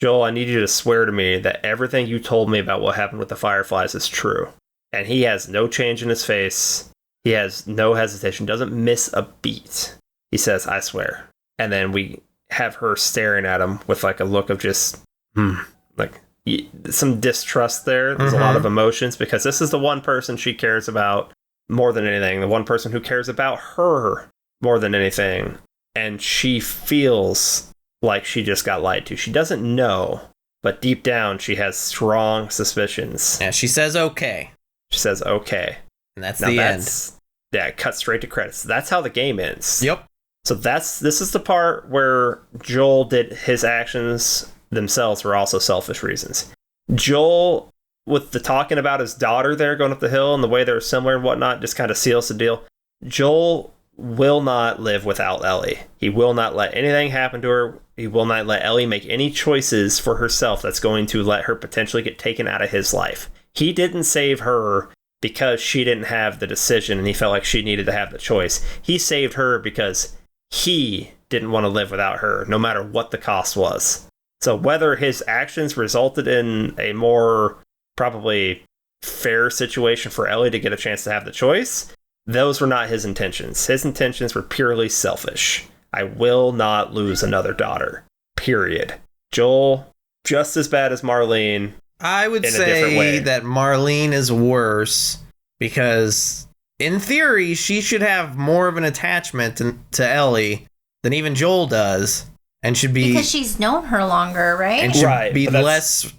Joel, I need you to swear to me that everything you told me about what happened with the Fireflies is true. And he has no change in his face. He has no hesitation, doesn't miss a beat. He says, I swear. And then we have her staring at him with like a look of just, like some distrust there. There's a lot of emotions because this is the one person she cares about more than anything. The one person who cares about her more than anything. And she feels like she just got lied to. She doesn't know, but deep down she has strong suspicions. Yeah, she says okay. She says okay. And that's the end. Yeah, cut straight to credits. That's how the game ends. Yep. So this is the part where Joel did his actions themselves were also selfish reasons. Joel, with the talking about his daughter there going up the hill and the way they're similar and whatnot, just kind of seals the deal. Joel will not live without Ellie. He will not let anything happen to her. He will not let Ellie make any choices for herself that's going to let her potentially get taken out of his life. He didn't save her because she didn't have the decision and he felt like she needed to have the choice. He saved her because he didn't want to live without her, no matter what the cost was. So whether his actions resulted in a more probably fair situation for Ellie to get a chance to have the choice, those were not his intentions. His intentions were purely selfish. I will not lose another daughter. Period. Joel, just as bad as Marlene. I would say that Marlene is worse because, in theory, she should have more of an attachment to Ellie than even Joel does, and should be because she's known her longer, right? And should be less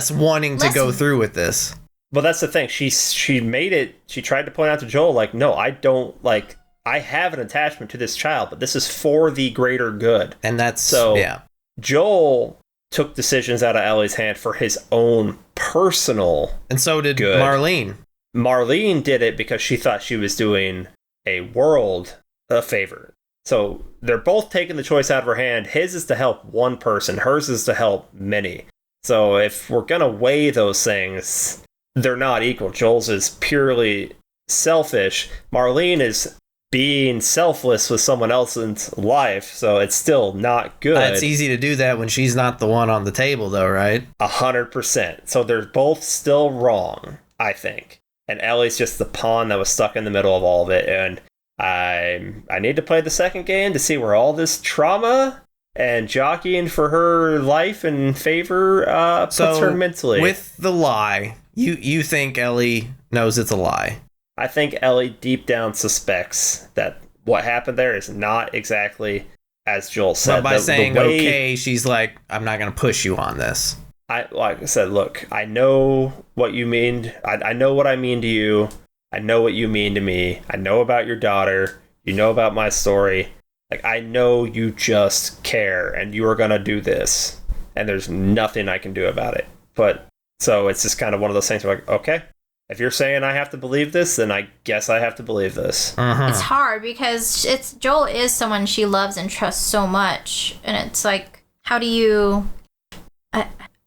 wanting to go through with this. Well, that's the thing. She made it. She tried to point out to Joel, like, no, I don't like. I have an attachment to this child, but this is for the greater good. And that's so. Yeah. Joel took decisions out of Ellie's hand for his own personal. And so did good. Marlene. Marlene did it because she thought she was doing a world a favor. So they're both taking the choice out of her hand. His is to help one person. Hers is to help many. So if we're going to weigh those things, they're not equal. Joel's is purely selfish. Marlene is being selfless with someone else's life, so it's still not good. It's easy to do that when she's not the one on the table, though, right? 100%. So they're both still wrong, I think. And Ellie's just the pawn that was stuck in the middle of all of it. And I need to play the second game to see where all this trauma and jockeying for her life and favor puts her mentally. With the lie, you think Ellie knows it's a lie? I think Ellie deep down suspects that what happened there is not exactly as Joel said. But by saying okay, she's like, I'm not going to push you on this. Like I said, look, I know what you mean. I know what I mean to you. I know what you mean to me. I know about your daughter. You know about my story. Like, I know you just care and you are going to do this. And there's nothing I can do about it. But, so it's just kind of one of those things where, like, okay, if you're saying I have to believe this, then I guess I have to believe this. It's hard because Joel is someone she loves and trusts so much. And it's like, how do you...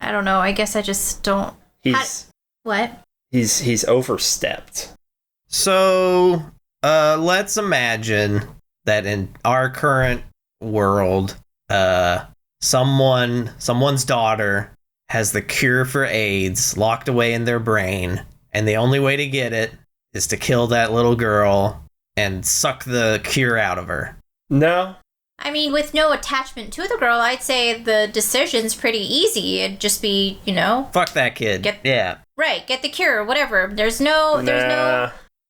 I don't know. I guess I just don't... What? He's overstepped. So, let's imagine that in our current world, someone's daughter has the cure for AIDS locked away in their brain, and the only way to get it is to kill that little girl and suck the cure out of her. No. I mean, with no attachment to the girl, I'd say the decision's pretty easy. It'd just be, fuck that kid. Get the cure, whatever. There's no...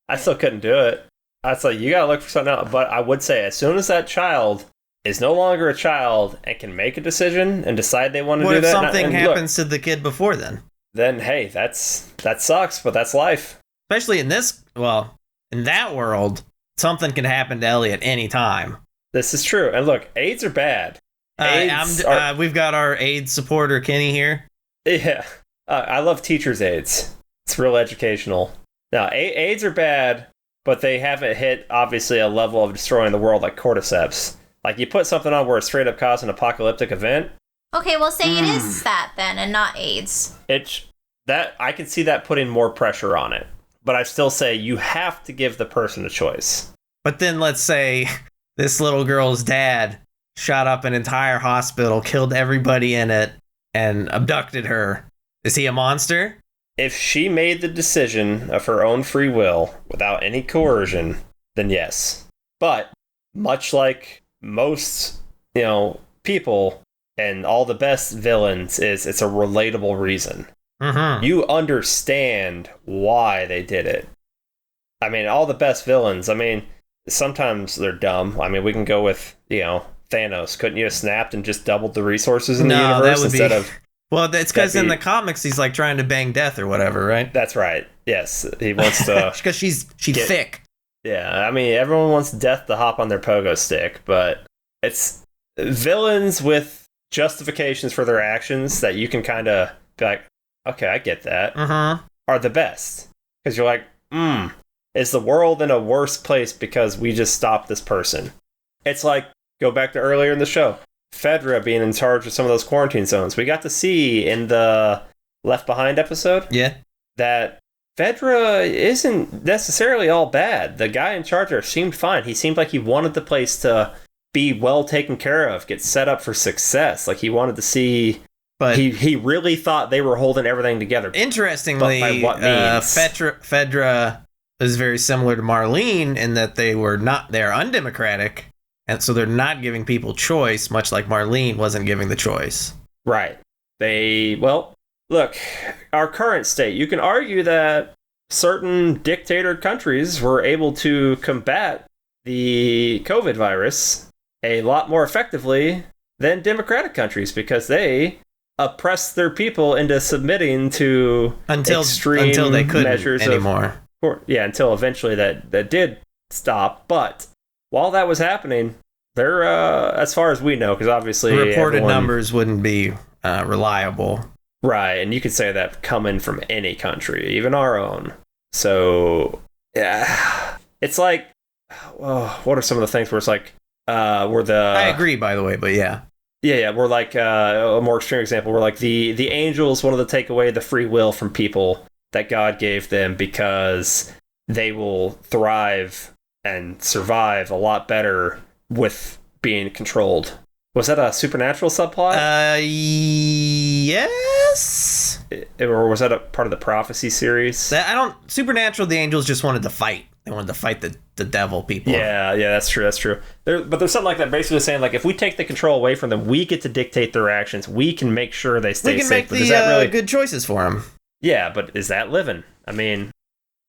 I still couldn't do it. I'd say, you gotta look for something else. But I would say, as soon as that child is no longer a child and can make a decision and decide they want to do that... What if something happens to the kid before then? Then, hey, that sucks, but that's life. Especially in that world, something can happen to Ellie at any time. This is true. And look, AIDS are bad. We've got our AIDS supporter, Kenny, here. Yeah. I love teachers' AIDS. It's real educational. Now, AIDS are bad, but they haven't hit, obviously, a level of destroying the world like cordyceps. Like, you put something on where it straight up caused an apocalyptic event. Okay, well, say it is that then, and not AIDS. I can see that putting more pressure on it. But I still say you have to give the person a choice. But then let's say... this little girl's dad shot up an entire hospital, killed everybody in it, and abducted her. Is he a monster? If she made the decision of her own free will without any coercion, then yes. But much like most, people and all the best villains, it's a relatable reason. Mm-hmm. You understand why they did it. I mean, all the best villains, sometimes they're dumb. We can go with, Thanos. Couldn't you have snapped and just doubled the resources in the universe instead of... Well, that's because in the comics he's like trying to bang Death or whatever, right? That's right. Yes, he wants to... Because she's thick. Yeah, everyone wants Death to hop on their pogo stick, but it's villains with justifications for their actions that you can kind of be like, okay, I get that, are the best. Because you're like, is the world in a worse place because we just stopped this person? It's like, go back to earlier in the show, Fedra being in charge of some of those quarantine zones. We got to see in the Left Behind episode that Fedra isn't necessarily all bad. The guy in charge there seemed fine. He seemed like he wanted the place to be well taken care of, get set up for success. Like he wanted to see... But he really thought they were holding everything together. Interestingly, by what means? Fedra is very similar to Marlene in that they're undemocratic, and so they're not giving people choice, much like Marlene wasn't giving the choice. Right. Look, our current state, you can argue that certain dictator countries were able to combat the COVID virus a lot more effectively than democratic countries because they oppressed their people into submitting to extreme until they couldn't measures anymore. Until eventually that did stop. But while that was happening, they're as far as we know, because obviously reported numbers wouldn't be reliable. Right, and you could say that coming from any country, even our own. So, yeah, it's like, what are some of the things where it's like, I agree, by the way, but yeah. Yeah, we're like, a more extreme example, we're like the angels wanted to take away the free will from people that God gave them because they will thrive and survive a lot better with being controlled. Was that a supernatural subplot? Yes. Or was that a part of the prophecy series? Supernatural, the angels just wanted to fight. They wanted to fight the devil people. Yeah, that's true. But there's something like that basically saying, like, if we take the control away from them, we get to dictate their actions. We can make sure they stay safe. We can make the really... good choices for them. Yeah, but is that living? I mean,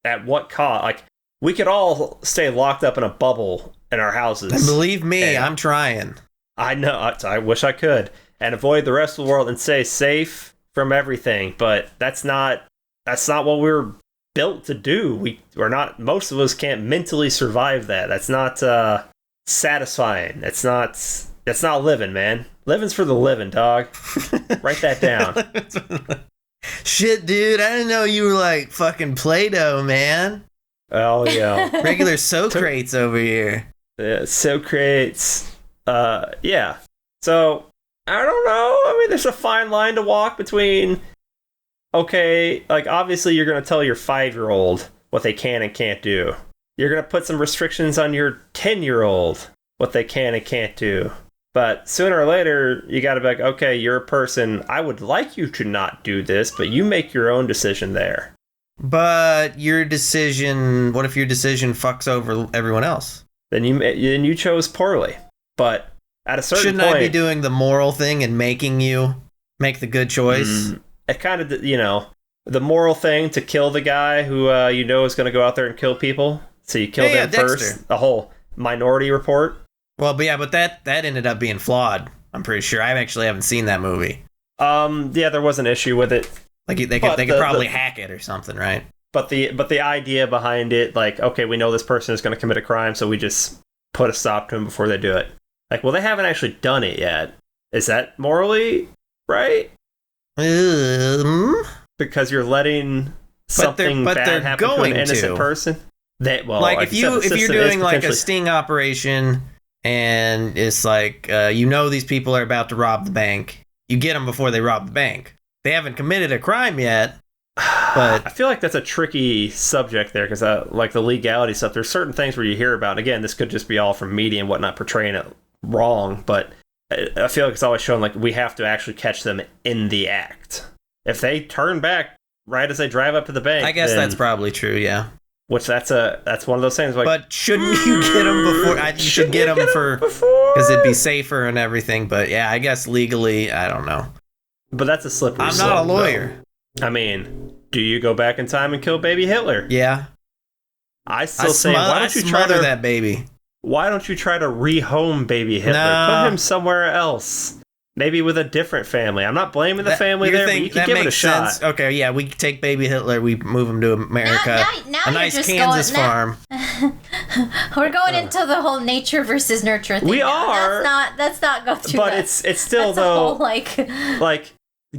at what cost? Like, we could all stay locked up in a bubble in our houses. And believe me, I'm trying. I know. I wish I could. And avoid the rest of the world and stay safe from everything. But that's not what we're built to do. We're not. Most of us can't mentally survive that. That's not satisfying. That's not living, man. Living's for the living, dog. Write that down. Shit, dude, I didn't know you were like fucking Play-Doh, man. Oh, yeah. Regular Socrates over here. Yeah, Socrates. Yeah. So, I don't know. I mean, there's a fine line to walk between, okay, like, obviously you're going to tell your 5-year-old what they can and can't do. You're going to put some restrictions on your 10-year-old, what they can and can't do. But sooner or later, you got to be like, okay, you're a person. I would like you to not do this, but you make your own decision there. But your decision, what if your decision fucks over everyone else? Then you chose poorly. But at a certain point... Shouldn't I be doing the moral thing and making you make the good choice? It kind of, the moral thing to kill the guy who is going to go out there and kill people. So you kill them first. The whole Minority Report. Well, but that ended up being flawed. I'm pretty sure. I actually haven't seen that movie. Yeah, there was an issue with it. Like they could probably hack it or something, right? But the idea behind it, like, okay, we know this person is going to commit a crime, so we just put a stop to them before they do it. Like, well, they haven't actually done it yet. Is that morally right? Because you're letting something bad happen to an innocent person. If you're doing like a sting operation. And it's like, these people are about to rob the bank. You get them before they rob the bank. They haven't committed a crime yet, but... I feel like that's a tricky subject there, because like the legality stuff, there's certain things where you hear about, and again, this could just be all from media and whatnot portraying it wrong, but I feel like it's always shown like we have to actually catch them in the act. If they turn back right as they drive up to the bank... I guess that's probably true, yeah. Which that's one of those things. Like, but shouldn't you get them before? You should get them because it'd be safer and everything. But yeah, I guess legally, I don't know. But that's a slippery slope. I'm not a lawyer. Though. I mean, do you go back in time and kill baby Hitler? Yeah. I say, why don't you try that baby? Why don't you try to rehome baby Hitler? Put him somewhere else. Maybe with a different family. I'm not blaming the family there, but you can give it a shot. Sense. Okay, yeah, we take baby Hitler, we move him to America. Now a nice Kansas farm. We're going into the whole nature versus nurture thing. We are. Let's not go through but that. It's still, though, whole,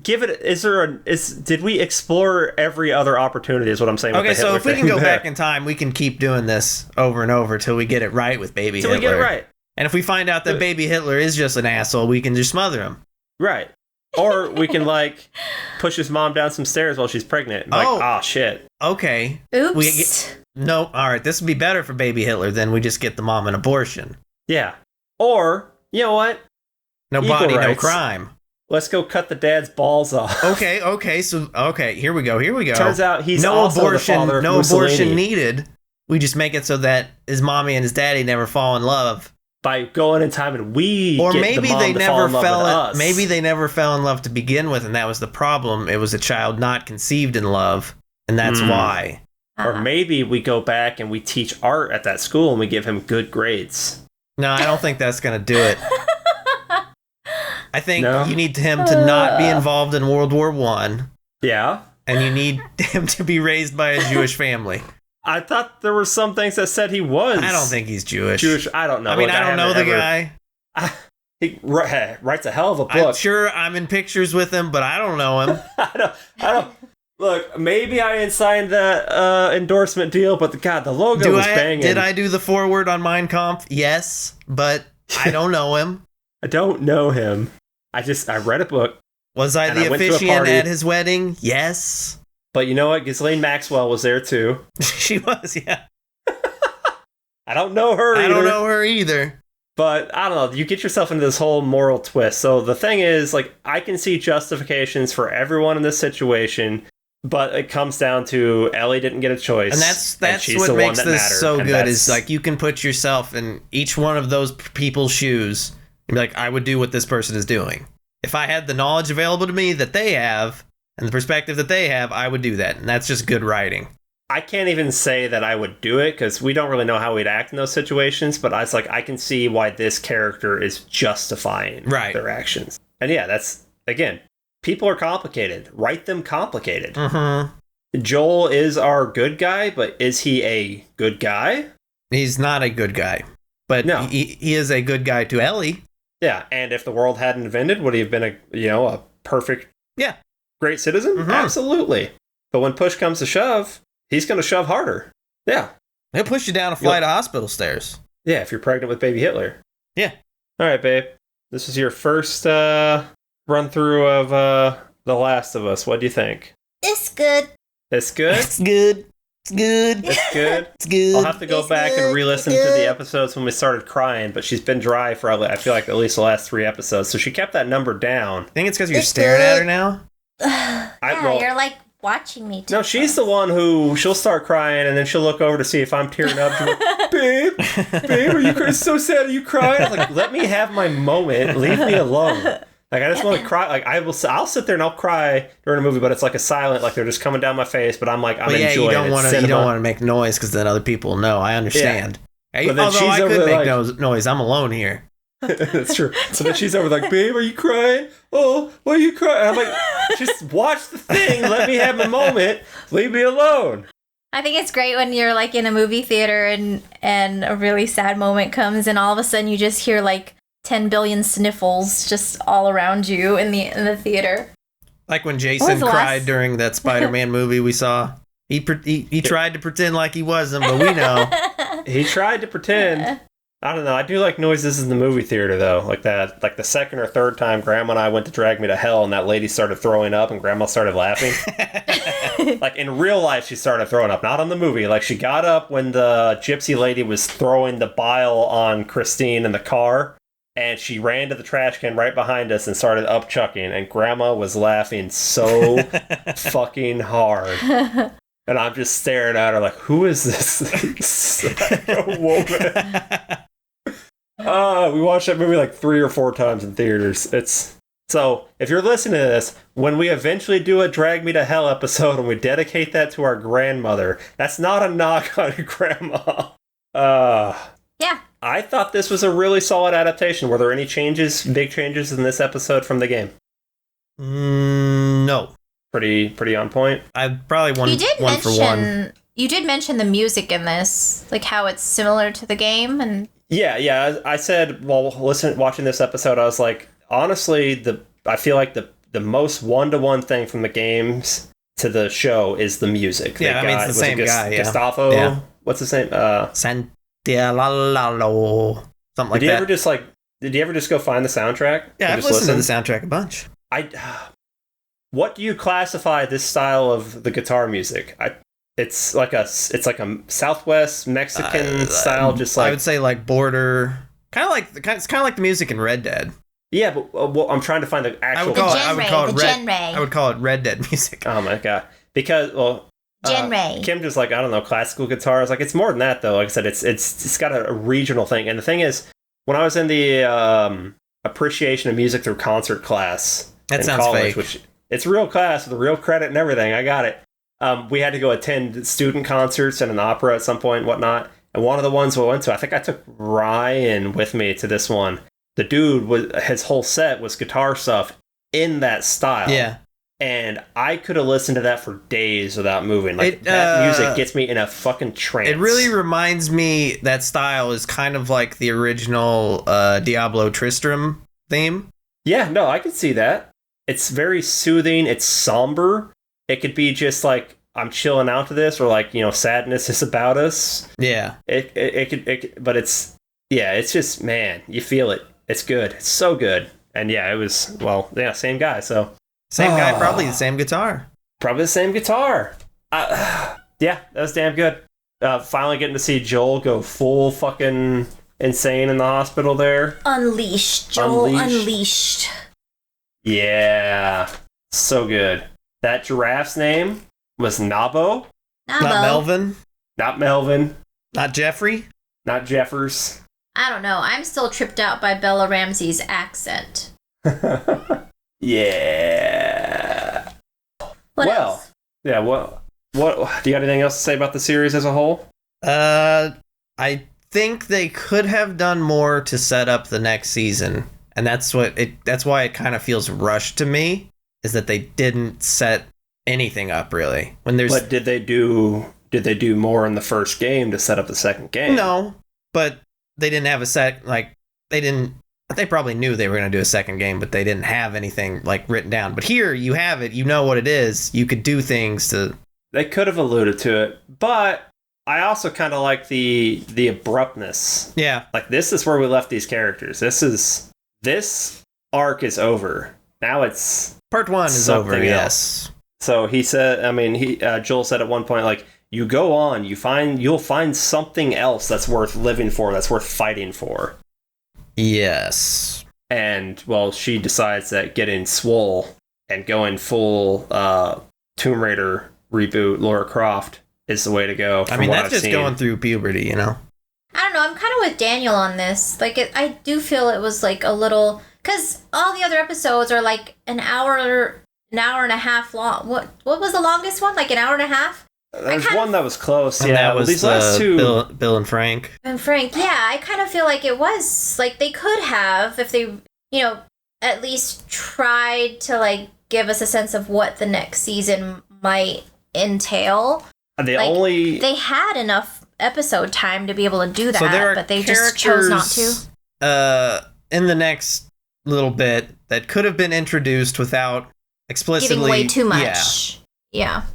give it, did we explore every other opportunity is what I'm saying. Okay, so if we can go back in time, we can keep doing this over and over till we get it right with baby Hitler. Till we get it right. And if we find out that baby Hitler is just an asshole, we can just smother him. Right. Or we can, push his mom down some stairs while she's pregnant. Shit. Okay. Oops. No, all right, this would be better for baby Hitler than we just get the mom an abortion. Yeah. Or, you know what? No body, no crime. Let's go cut the dad's balls off. Okay, here we go. Turns out he's no also abortion, the father of no Mussolini. abortion needed. We just make it so that his mommy and his daddy never fall in love. By going in time and maybe they never fell in love to begin with, and that was the problem. It was a child not conceived in love, and that's why. Or maybe we go back and we teach art at that school and we give him good grades. No, I don't think that's going to do it. I think you need him to not be involved in World War I. Yeah. And you need him to be raised by a Jewish family. I thought there were some things that said he was. I don't think he's Jewish. I don't know. I mean, I don't know the guy. He writes a hell of a book. I'm sure I'm in pictures with him, but I don't know him. I don't. Look, maybe I signed the endorsement deal, but the logo was banging. Did I do the foreword on Mein Kampf? Yes, but I don't know him. I don't know him. I read a book. Was I the officiant at his wedding? Yes. But you know what? Ghislaine Maxwell was there too. She was, yeah. I don't know her either. But I don't know. You get yourself into this whole moral twist. So the thing is, I can see justifications for everyone in this situation. But it comes down to Ellie didn't get a choice. And that's she's what the one makes that this mattered, so and good that's- is like you can put yourself in each one of those people's shoes and be like, I would do what this person is doing. If I had the knowledge available to me that they have and the perspective that they have, I would do that. And that's just good writing. I can't even say that I would do it because we don't really know how we'd act in those situations. But I was like, I can see why this character is justifying their actions. And yeah, that's, again, people are complicated. Write them complicated. Mm-hmm. Joel is our good guy, but is he a good guy? He's not a good guy. But no. he is a good guy to Ellie. Yeah, and if the world hadn't invented, would he have been a perfect, great citizen? Mm-hmm. Absolutely. But when push comes to shove, he's going to shove harder. Yeah. He'll push you down a flight of hospital stairs. Yeah, if you're pregnant with baby Hitler. Yeah. All right, babe. This is your first run through of The Last of Us. What do you think? It's good. It's good? It's good. It's good. It's good? It's good. I'll have to go back and re-listen to the episodes when we started crying, but she's been dry for, I feel like, at least the last 3 episodes, so she kept that number down. I think it's because you're staring at her now? You're like watching me too. No, she's the one who, she'll start crying, and then she'll look over to see if I'm tearing up. She'll go, babe, are you crying? So sad, are you crying? I'm like, let me have my moment. Leave me alone. Like, I just want to cry. Like, I'll sit there and I'll cry during a movie, but it's like a silent, like they're just coming down my face, but I'm like, I'm enjoying you don't it. You don't want to make noise because then other people will know. I understand. Yeah. But then Although she's I over could there make noise. I'm alone here. That's true. So then she's over like, babe, are you crying? Oh, why are you crying? I'm like, just watch the thing. Let me have my moment. Leave me alone. I think it's great when you're like in a movie theater and a really sad moment comes and all of a sudden you just hear like 10 billion sniffles just all around you in the theater. Like when Jason cried during that Spider-Man movie we saw. He tried to pretend like he wasn't, but we know. He tried to pretend. I don't know. I do like noises in the movie theater, though. Like that, like the second or third time Grandma and I went to Drag Me to Hell and that lady started throwing up and Grandma started laughing. Like in real life, she started throwing up, not on the movie. Like she got up when the gypsy lady was throwing the bile on Christine in the car. And she ran to the trash can right behind us and started upchucking. And Grandma was laughing so fucking hard. And I'm just staring at her like, who is this psycho woman? We watched that movie like 3 or 4 times in theaters. So if you're listening to this, when we eventually do a Drag Me to Hell episode and we dedicate that to our grandmother, that's not a knock on your grandma. Yeah. I thought this was a really solid adaptation. Were there any big changes in this episode from the game? No. Pretty on point. I probably one for one. You did mention the music in this, like how it's similar to the game, and yeah. I said while watching this episode, I was like, honestly, I feel like the most one-to-one thing from the games to the show is the music. Yeah, I mean it's the same guy. Yeah. Gustavo. Yeah. What's his name? Santiago. Something like that. Did you ever just go find the soundtrack? Yeah, I've listened to the soundtrack a bunch. What do you classify this style of the guitar music? It's like a Southwest Mexican style, just like I would say like border, it's kind of like the music in Red Dead. Yeah, but I'm trying to find the actual. I would call it Red Dead music. Oh my god! Because genre. Kim just like, I don't know, classical guitar. I was like, it's more than that though. Like I said, it's got a regional thing. And the thing is, when I was in the appreciation of music through concert class in college, which it's real class with a real credit and everything. I got it. We had to go attend student concerts and an opera at some point and whatnot. And one of the ones we went to, I think I took Ryan with me to this one. The dude his whole set was guitar stuff in that style. Yeah. And I could have listened to that for days without moving. Like that music gets me in a fucking trance. It really reminds me, that style is kind of like the original Diablo Tristram theme. Yeah, no, I can see that. It's very soothing. It's somber. It could be just like, I'm chilling out to this, or like, sadness is about us. Yeah. It could, but it's just, man, you feel it. It's good. It's so good. And yeah, it was, same guy. So same guy, probably the same guitar. Probably the same guitar. Yeah, that was damn good. Finally getting to see Joel go full fucking insane in the hospital there. Unleashed, Joel. Unleashed. Yeah, so good. That giraffe's name was Nabo, Not Melvin. not Melvin, Not Jeffrey. not Jeffers. I don't know. I'm still tripped out by Bella Ramsey's accent. Yeah. What else? Yeah. What? Do you got anything else to say about the series as a whole? I think they could have done more to set up the next season, and that's why it kind of feels rushed to me. Is that they didn't set anything up really? But did they do more in the first game to set up the second game? No, but they didn't have they probably knew they were going to do a second game, but they didn't have anything like written down. But here you have it. You know what it is. You could do things to. They could have alluded to it, but I also kind of like the abruptness. Yeah. Like, this is where we left these characters. This arc is over. Now it's Part 1 is over, else. yes. So he said, Joel said at one point, like, you go on, you'll find something else that's worth living for, that's worth fighting for. Yes. And, well, she decides that getting swole and going full Tomb Raider reboot Lara Croft is the way to go. I mean, that's just going through puberty, you know? I don't know. I'm kind of with Daniel on this. Like, I do feel it was like a little, because all the other episodes are like an hour and a half long. What was the longest one? Like an hour and a half? There's one that was close. And yeah, that was these last two. Bill and Frank. And Frank, yeah, I kind of feel like it was like they could have, if they, at least tried to like give us a sense of what the next season might entail. They had enough episode time to be able to do that, So there are but they just chose not to. In the next little bit that could have been introduced without explicitly Giving way too much. Yeah.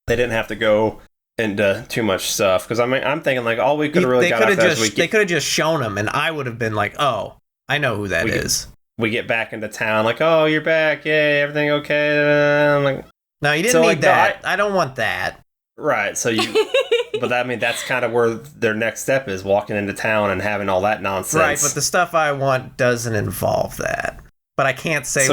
They didn't have to go into too much stuff, because I'm thinking like all we could have really got after that is they could have just shown him, and I would have been like, oh, I know who that is. We get back into town, like, oh, you're back, yay, everything okay? I'm like, no, you didn't need that. I don't want that. Right, so but that's kind of where their next step is, walking into town and having all that nonsense. Right, but the stuff I want doesn't involve that. But I can't say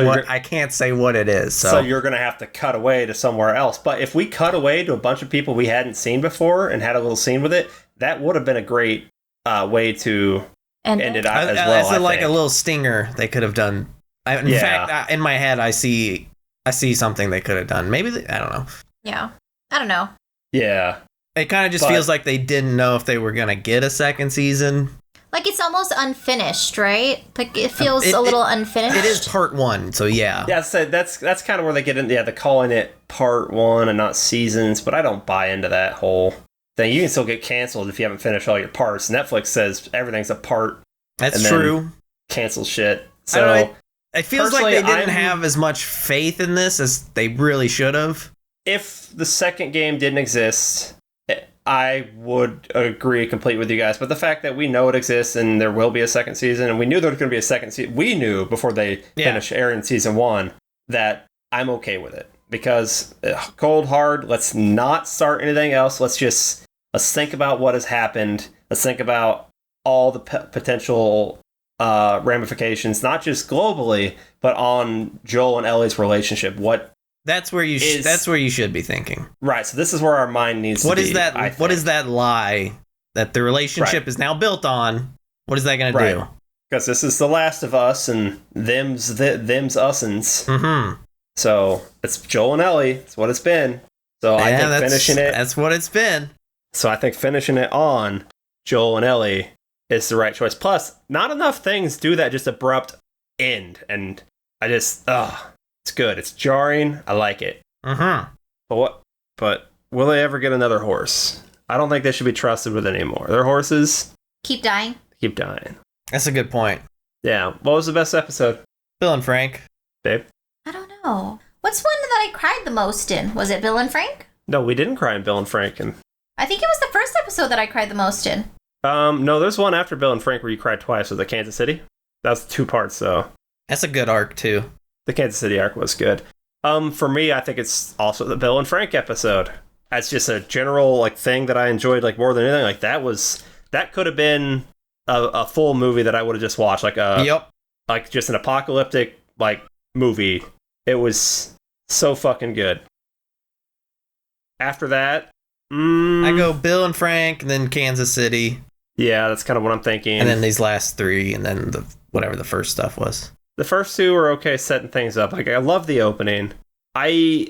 what it is. So you're gonna have to cut away to somewhere else. But if we cut away to a bunch of people we hadn't seen before and had a little scene with it, that would have been a great way to end it out as well. It's like a little stinger they could have done. In fact, in my head, I see something they could have done. Maybe I don't know. Yeah, I don't know. Yeah, it kind of just feels like they didn't know if they were gonna get a second season. Like, it's almost unfinished, right? Like, it feels a little unfinished. It is part 1, so yeah. Yeah, so that's kind of where they get in. Yeah, they're calling it part 1 and not seasons, but I don't buy into that whole thing. You can still get canceled if you haven't finished all your parts. Netflix says everything's a part. That's true. Cancel shit. So it feels like they didn't have as much faith in this as they really should have. If the second game didn't exist, I would agree completely with you guys. But the fact that we know it exists and there will be a second season, and we knew there was going to be a second season, we knew before they finished airing season 1 that I'm okay with it. Because cold hard, let's not start anything else. Let's think about what has happened. Let's think about all the potential ramifications, not just globally, but on Joel and Ellie's relationship. That's where you should be thinking. Right, so this is where our mind needs to be. What is that lie that the relationship is now built on? What is that going to do? Because this is The Last of Us and them's us'ns. Mm-hmm. So it's Joel and Ellie. It's what it's been. So I think finishing it. That's what it's been. So I think finishing it on Joel and Ellie is the right choice. Plus, not enough things do that just abrupt end. And I just, it's good. It's jarring. I like it. Mm-hmm. But will they ever get another horse? I don't think they should be trusted with it anymore. Their horses keep dying. That's a good point. Yeah. What was the best episode? Bill and Frank. Babe? I don't know. What's one that I cried the most in? Was it Bill and Frank? No, we didn't cry in Bill and Frank. I think it was the first episode that I cried the most in. No, there's one after Bill and Frank where you cried twice. Was it Kansas City? That was 2 parts, though. That's a good arc, too. The Kansas City arc was good. For me, I think it's also the Bill and Frank episode. That's just a general thing that I enjoyed more than anything. That could have been a full movie that I would have just watched. Just an apocalyptic movie. It was so fucking good. After that, I go Bill and Frank, and then Kansas City. Yeah, that's kind of what I'm thinking. And then these last three, and then whatever the first stuff was. The first two were okay setting things up. Like, I love the opening. I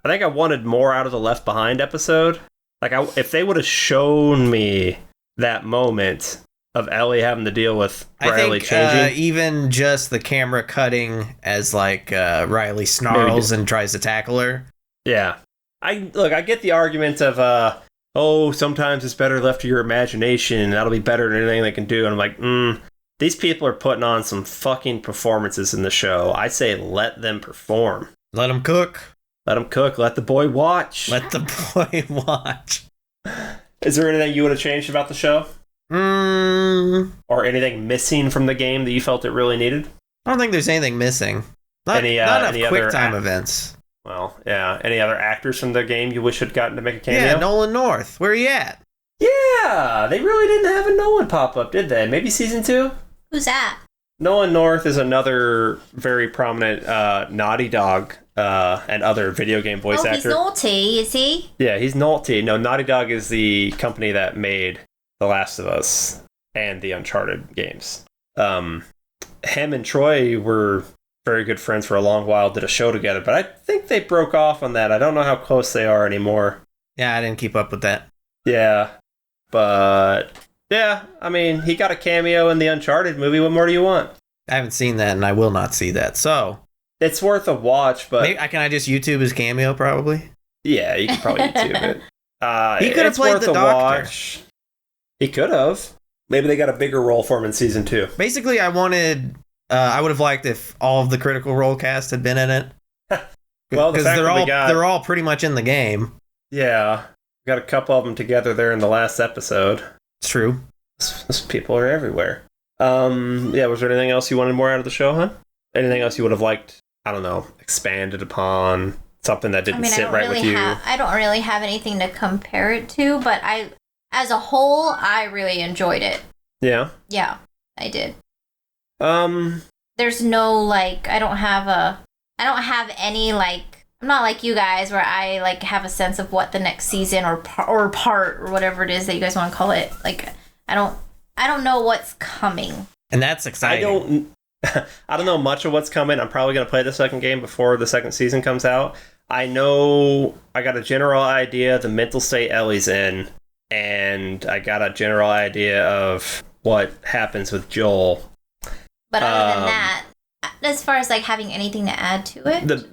think I wanted more out of the Left Behind episode. Like, if they would have shown me that moment of Ellie having to deal with Riley changing. Even just the camera cutting as, like, Riley snarls and tries to tackle her. Yeah. I get the argument of, sometimes it's better left to your imagination, and that'll be better than anything they can do. And I'm like, these people are putting on some fucking performances in the show. I say let them perform. Let them cook. Let them cook. Let the boy watch. Let the boy watch. Is there anything you would have changed about the show? Or anything missing from the game that you felt it really needed? I don't think there's anything missing. Not enough quick time events. Well, yeah. Any other actors from the game you wish had gotten to make a cameo? Yeah, Nolan North. Where are you at? Yeah, they really didn't have a Nolan pop up, did they? Maybe season 2? Who's that? Nolan North is another very prominent Naughty Dog and other video game voice actor. He's naughty, is he? Yeah, he's naughty. No, Naughty Dog is the company that made The Last of Us and the Uncharted games. Him and Troy were very good friends for a long while, did a show together, but I think they broke off on that. I don't know how close they are anymore. Yeah, I didn't keep up with that. Yeah, but... yeah, I mean, he got a cameo in the Uncharted movie. What more do you want? I haven't seen that, and I will not see that, so... it's worth a watch, but... can I just YouTube his cameo, probably? Yeah, you could probably YouTube it. He could have played the doctor. Watch. He could have. Maybe they got a bigger role for him in season 2. Basically, I would have liked if all of the Critical Role cast had been in it. Well, because they're all pretty much in the game. Yeah. We got a couple of them together there in the last episode. It's true. These people are everywhere. Yeah, was there anything else you wanted more out of the show, huh? Anything else you would have liked, I don't know, expanded upon? Something that didn't sit right with you? I don't really have anything to compare it to, but as a whole, I really enjoyed it. Yeah? Yeah, I did. There's no, like, I don't have any, like, I'm not like you guys where I, like, have a sense of what the next season or part or whatever it is that you guys want to call it. Like, I don't know what's coming. And that's exciting. I don't know much of what's coming. I'm probably going to play the second game before the second season comes out. I know I got a general idea of the mental state Ellie's in, and I got a general idea of what happens with Joel. But other than that, as far as, like, having anything to add to it...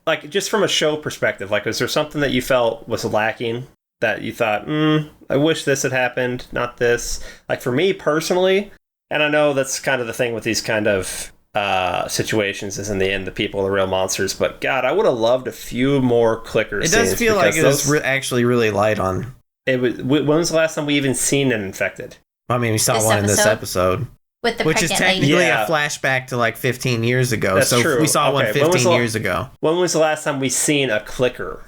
like, just from a show perspective, like, was there something that you felt was lacking that you thought, I wish this had happened, not this? Like, for me personally, and I know that's kind of the thing with these kind of situations, is in the end the people are the real monsters, but God, I would have loved a few more clicker scenes. It does feel like it was actually really light on... when was the last time we even seen an infected? I mean, we saw one in this episode. With the which is technically a flashback to like 15 years ago. That's so true. We saw one 15 years ago. When was the last time we seen a clicker?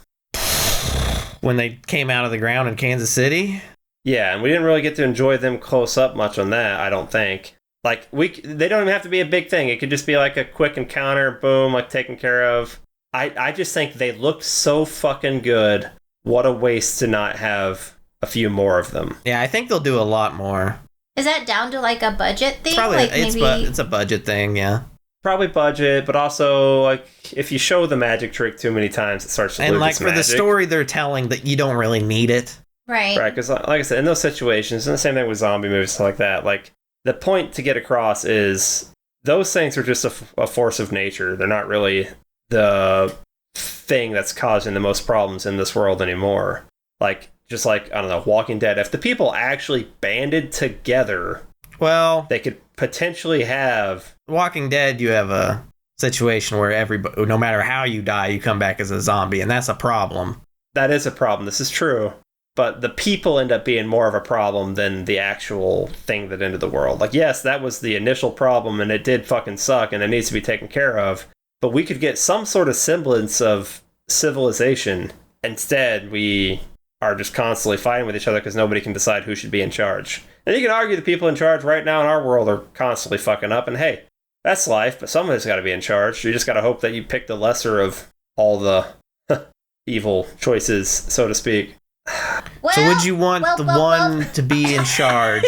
When they came out of the ground in Kansas City? Yeah, and we didn't really get to enjoy them close up much on that, I don't think. Like, they don't even have to be a big thing. It could just be like a quick encounter, boom, like taken care of. I just think they looked so fucking good. What a waste to not have a few more of them. Yeah, I think they'll do a lot more. Is that down to, like, a budget thing? Probably, like, it's a budget thing, yeah. Probably budget, but also, like, if you show the magic trick too many times, it starts to lose its magic. And, like, for the story they're telling, that you don't really need it. Right. Right, because, like I said, in those situations, and the same thing with zombie movies, stuff like that, like, the point to get across is those things are just a force of nature. They're not really the thing that's causing the most problems in this world anymore. Like, just like, I don't know, Walking Dead. If the people actually banded together, well, they could potentially have... Walking Dead, you have a situation where everybody, no matter how you die, you come back as a zombie, and that's a problem. That is a problem. This is true. But the people end up being more of a problem than the actual thing that ended the world. Like, yes, that was the initial problem, and it did fucking suck, and it needs to be taken care of. But we could get some sort of semblance of civilization. Instead, we are just constantly fighting with each other because nobody can decide who should be in charge. And you can argue the people in charge right now in our world are constantly fucking up, and hey, that's life, but somebody's got to be in charge. You just got to hope that you pick the lesser of all the evil choices, so to speak. Well, So would you want the one to be in charge?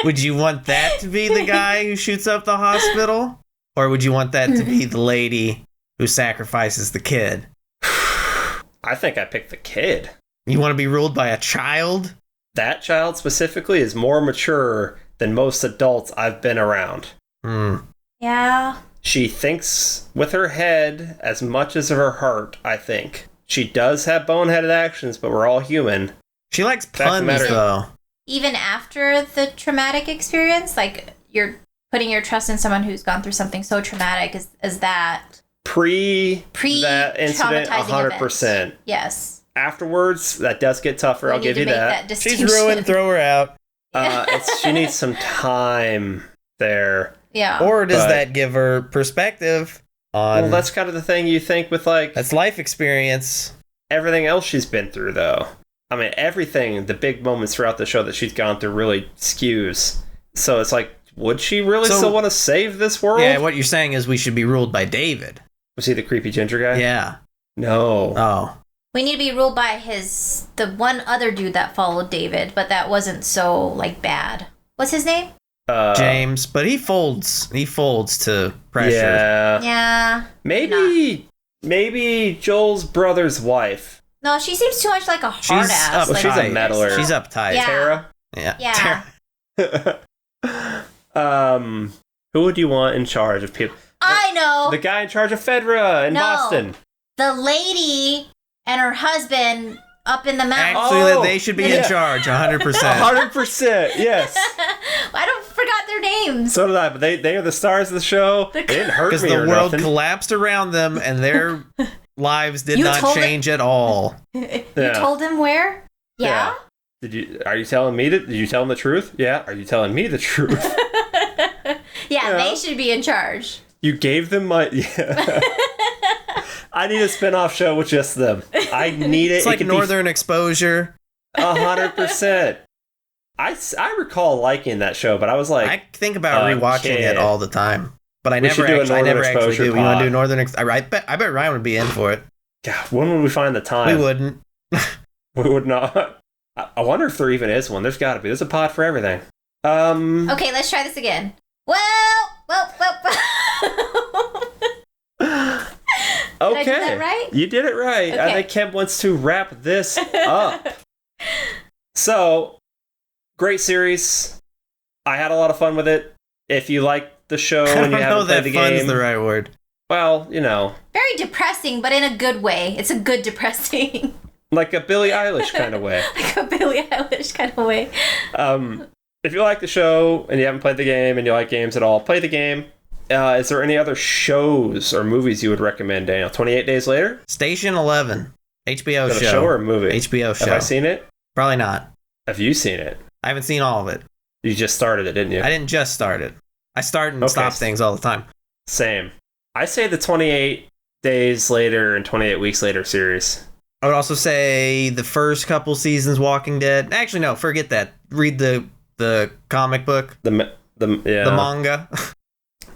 Would you want that to be the guy who shoots up the hospital? Or would you want that to be the lady who sacrifices the kid? I think I picked the kid. You want to be ruled by a child? That child specifically is more mature than most adults I've been around. Yeah. She thinks with her head as much as her heart, I think. She does have boneheaded actions, but we're all human. She likes Fact of the puns, matter- though. Even after the traumatic experience, like you're putting your trust in someone who's gone through something so traumatic as that. Pre that incident, Traumatizing 100%. event. Yes. Afterwards, that does get tougher. We I'll need give to you make that. distinction. She's ruined, throw her out. She needs some time there. Yeah. Or does But- that give her perspective on... Well, that's kind of the thing you think with, like, That's life experience. everything else she's been through, though. I mean, everything, the big moments throughout the show that she's gone through really skews. So it's like, would she really So- still want to save this world? Yeah, what you're saying is we should be ruled by David. Was he the creepy ginger guy? Yeah. No. Oh. We need to be ruled by the one other dude that followed David, but that wasn't so, like, bad. What's his name? James, but he folds to pressure. Yeah. Yeah. Maybe Joel's brother's wife. No, she seems too much like a hard She's ass. uptight. Like, she's a meddler. She's uptight. Yeah. Tara? Yeah. Yeah. Who would you want in charge of people? I know. The guy in charge of Fedra in No. Boston. The lady and her husband up in the mountains. Actually, Oh, they should be in yeah. charge, 100%. 100%, yes. I don't forgot their names. So did I, but they are the stars of the show. They didn't hurt Because me the or world nothing. collapsed around them and their lives did You not told change at all. You Yeah. told him where? Yeah. Are you telling me did you tell him the truth? Yeah. Are you telling me the truth? Yeah, they should be in charge. You gave them my. Yeah. I need a spin-off show with just them. I need it. It's like Northern Exposure. 100%. I recall liking that show, but I was like, I think about rewatching kid. it all the time, but I We should never do a actually, Northern Exposure do. You want pod. to do Northern? I bet Ryan would be in for it. God, when would we find the time? We wouldn't. We would not. I wonder if there even is one. There's got to be. There's a pod for everything. Okay, let's try this again. Well. Okay. Did I do that right? You did it right. I Okay. think Kim wants to wrap this up. So, great series. I had a lot of fun with it. If you like the show I and don't you know haven't played that the fun's game, the right word. well, you know, Very depressing, but in a good way. It's a good depressing. like a Billie Eilish kind of way. Like a Billie Eilish kind of way. If you like the show and you haven't played the game and you like games at all, play the game. Is there any other shows or movies you would recommend, Daniel? 28 Days Later? Station 11, HBO Is that show. a show or a movie? HBO show. Have I seen it? Probably not. Have you seen it? I haven't seen all of it. You just started it, didn't you? I didn't just start it. I start and Okay. stop things all the time. Same. I say the 28 Days Later and 28 Weeks Later series. I would also say the first couple seasons Walking Dead. Actually, no, forget that. Read the comic book, The manga.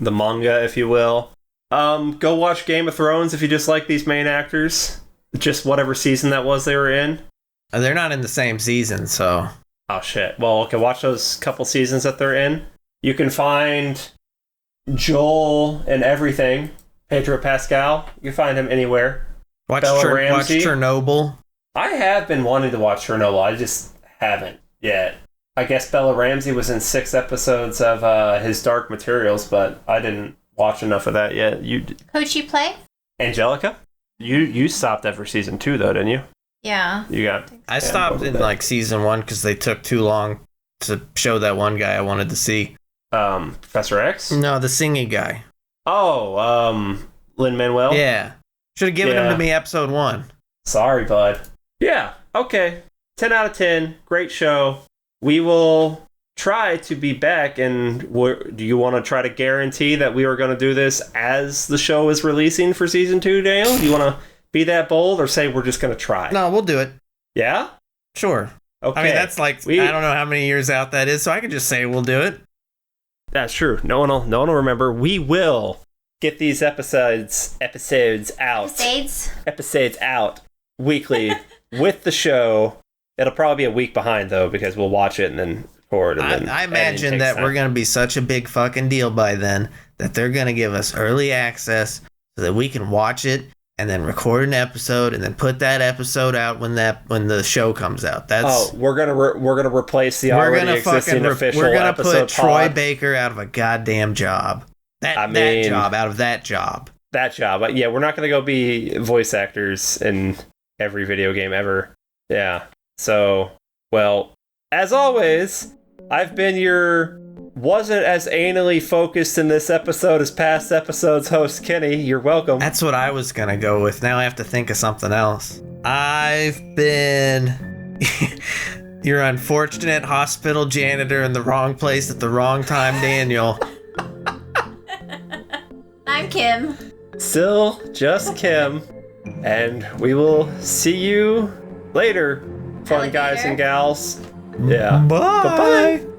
the manga, if you will. Go watch Game of Thrones if you just like these main actors. Just whatever season that was they were in. They're not in the same season, so... Oh shit. Well, okay, watch those couple seasons that they're in. You can find Joel and everything. Pedro Pascal. You can find him anywhere. Watch Bella Ramsey. Chernobyl. I have been wanting to watch Horrorble. I just haven't yet. I guess Bella Ramsey was in 6 episodes of his Dark Materials, but I didn't watch enough of that yet. Who'd she play? Angelica? You stopped after season 2 though, didn't you? Yeah. You got. I stopped in like season 1 because they took too long to show that one guy I wanted to see. Professor X. No, the singing guy. Oh, Lin-Manuel. Yeah. Should have given him to me episode 1. Sorry, bud. Yeah. Okay. 10 out of 10. Great show. We will try to be back. And do you want to try to guarantee that we are going to do this as the show is releasing for season 2, Daniel? Do you want to be that bold or say we're just going to try? No, we'll do it. Yeah? Sure. Okay. I mean, that's like, I don't know how many years out that is, so I could just say we'll do it. That's true. No one will remember. We will get these episodes out weekly with the show. It'll probably be a week behind though, because we'll watch it and then record. And I imagine that we're going to be such a big fucking deal by then that they're going to give us early access so that we can watch it and then record an episode and then put that episode out when the show comes out. We're gonna replace the already existing official We're gonna episode put Troy pod. Baker out of a goddamn job. That job. But yeah, we're not gonna go be voice actors in every video game ever. Yeah. So, well, as always, I've been your wasn't as anally focused in this episode as past episodes host, Kenny. You're welcome. That's what I was gonna go with. Now I have to think of something else. I've been your unfortunate hospital janitor in the wrong place at the wrong time, Daniel. I'm Kim. Still just Kim. And we will see you later, fun guys and gals. Yeah. Bye. Bye-bye.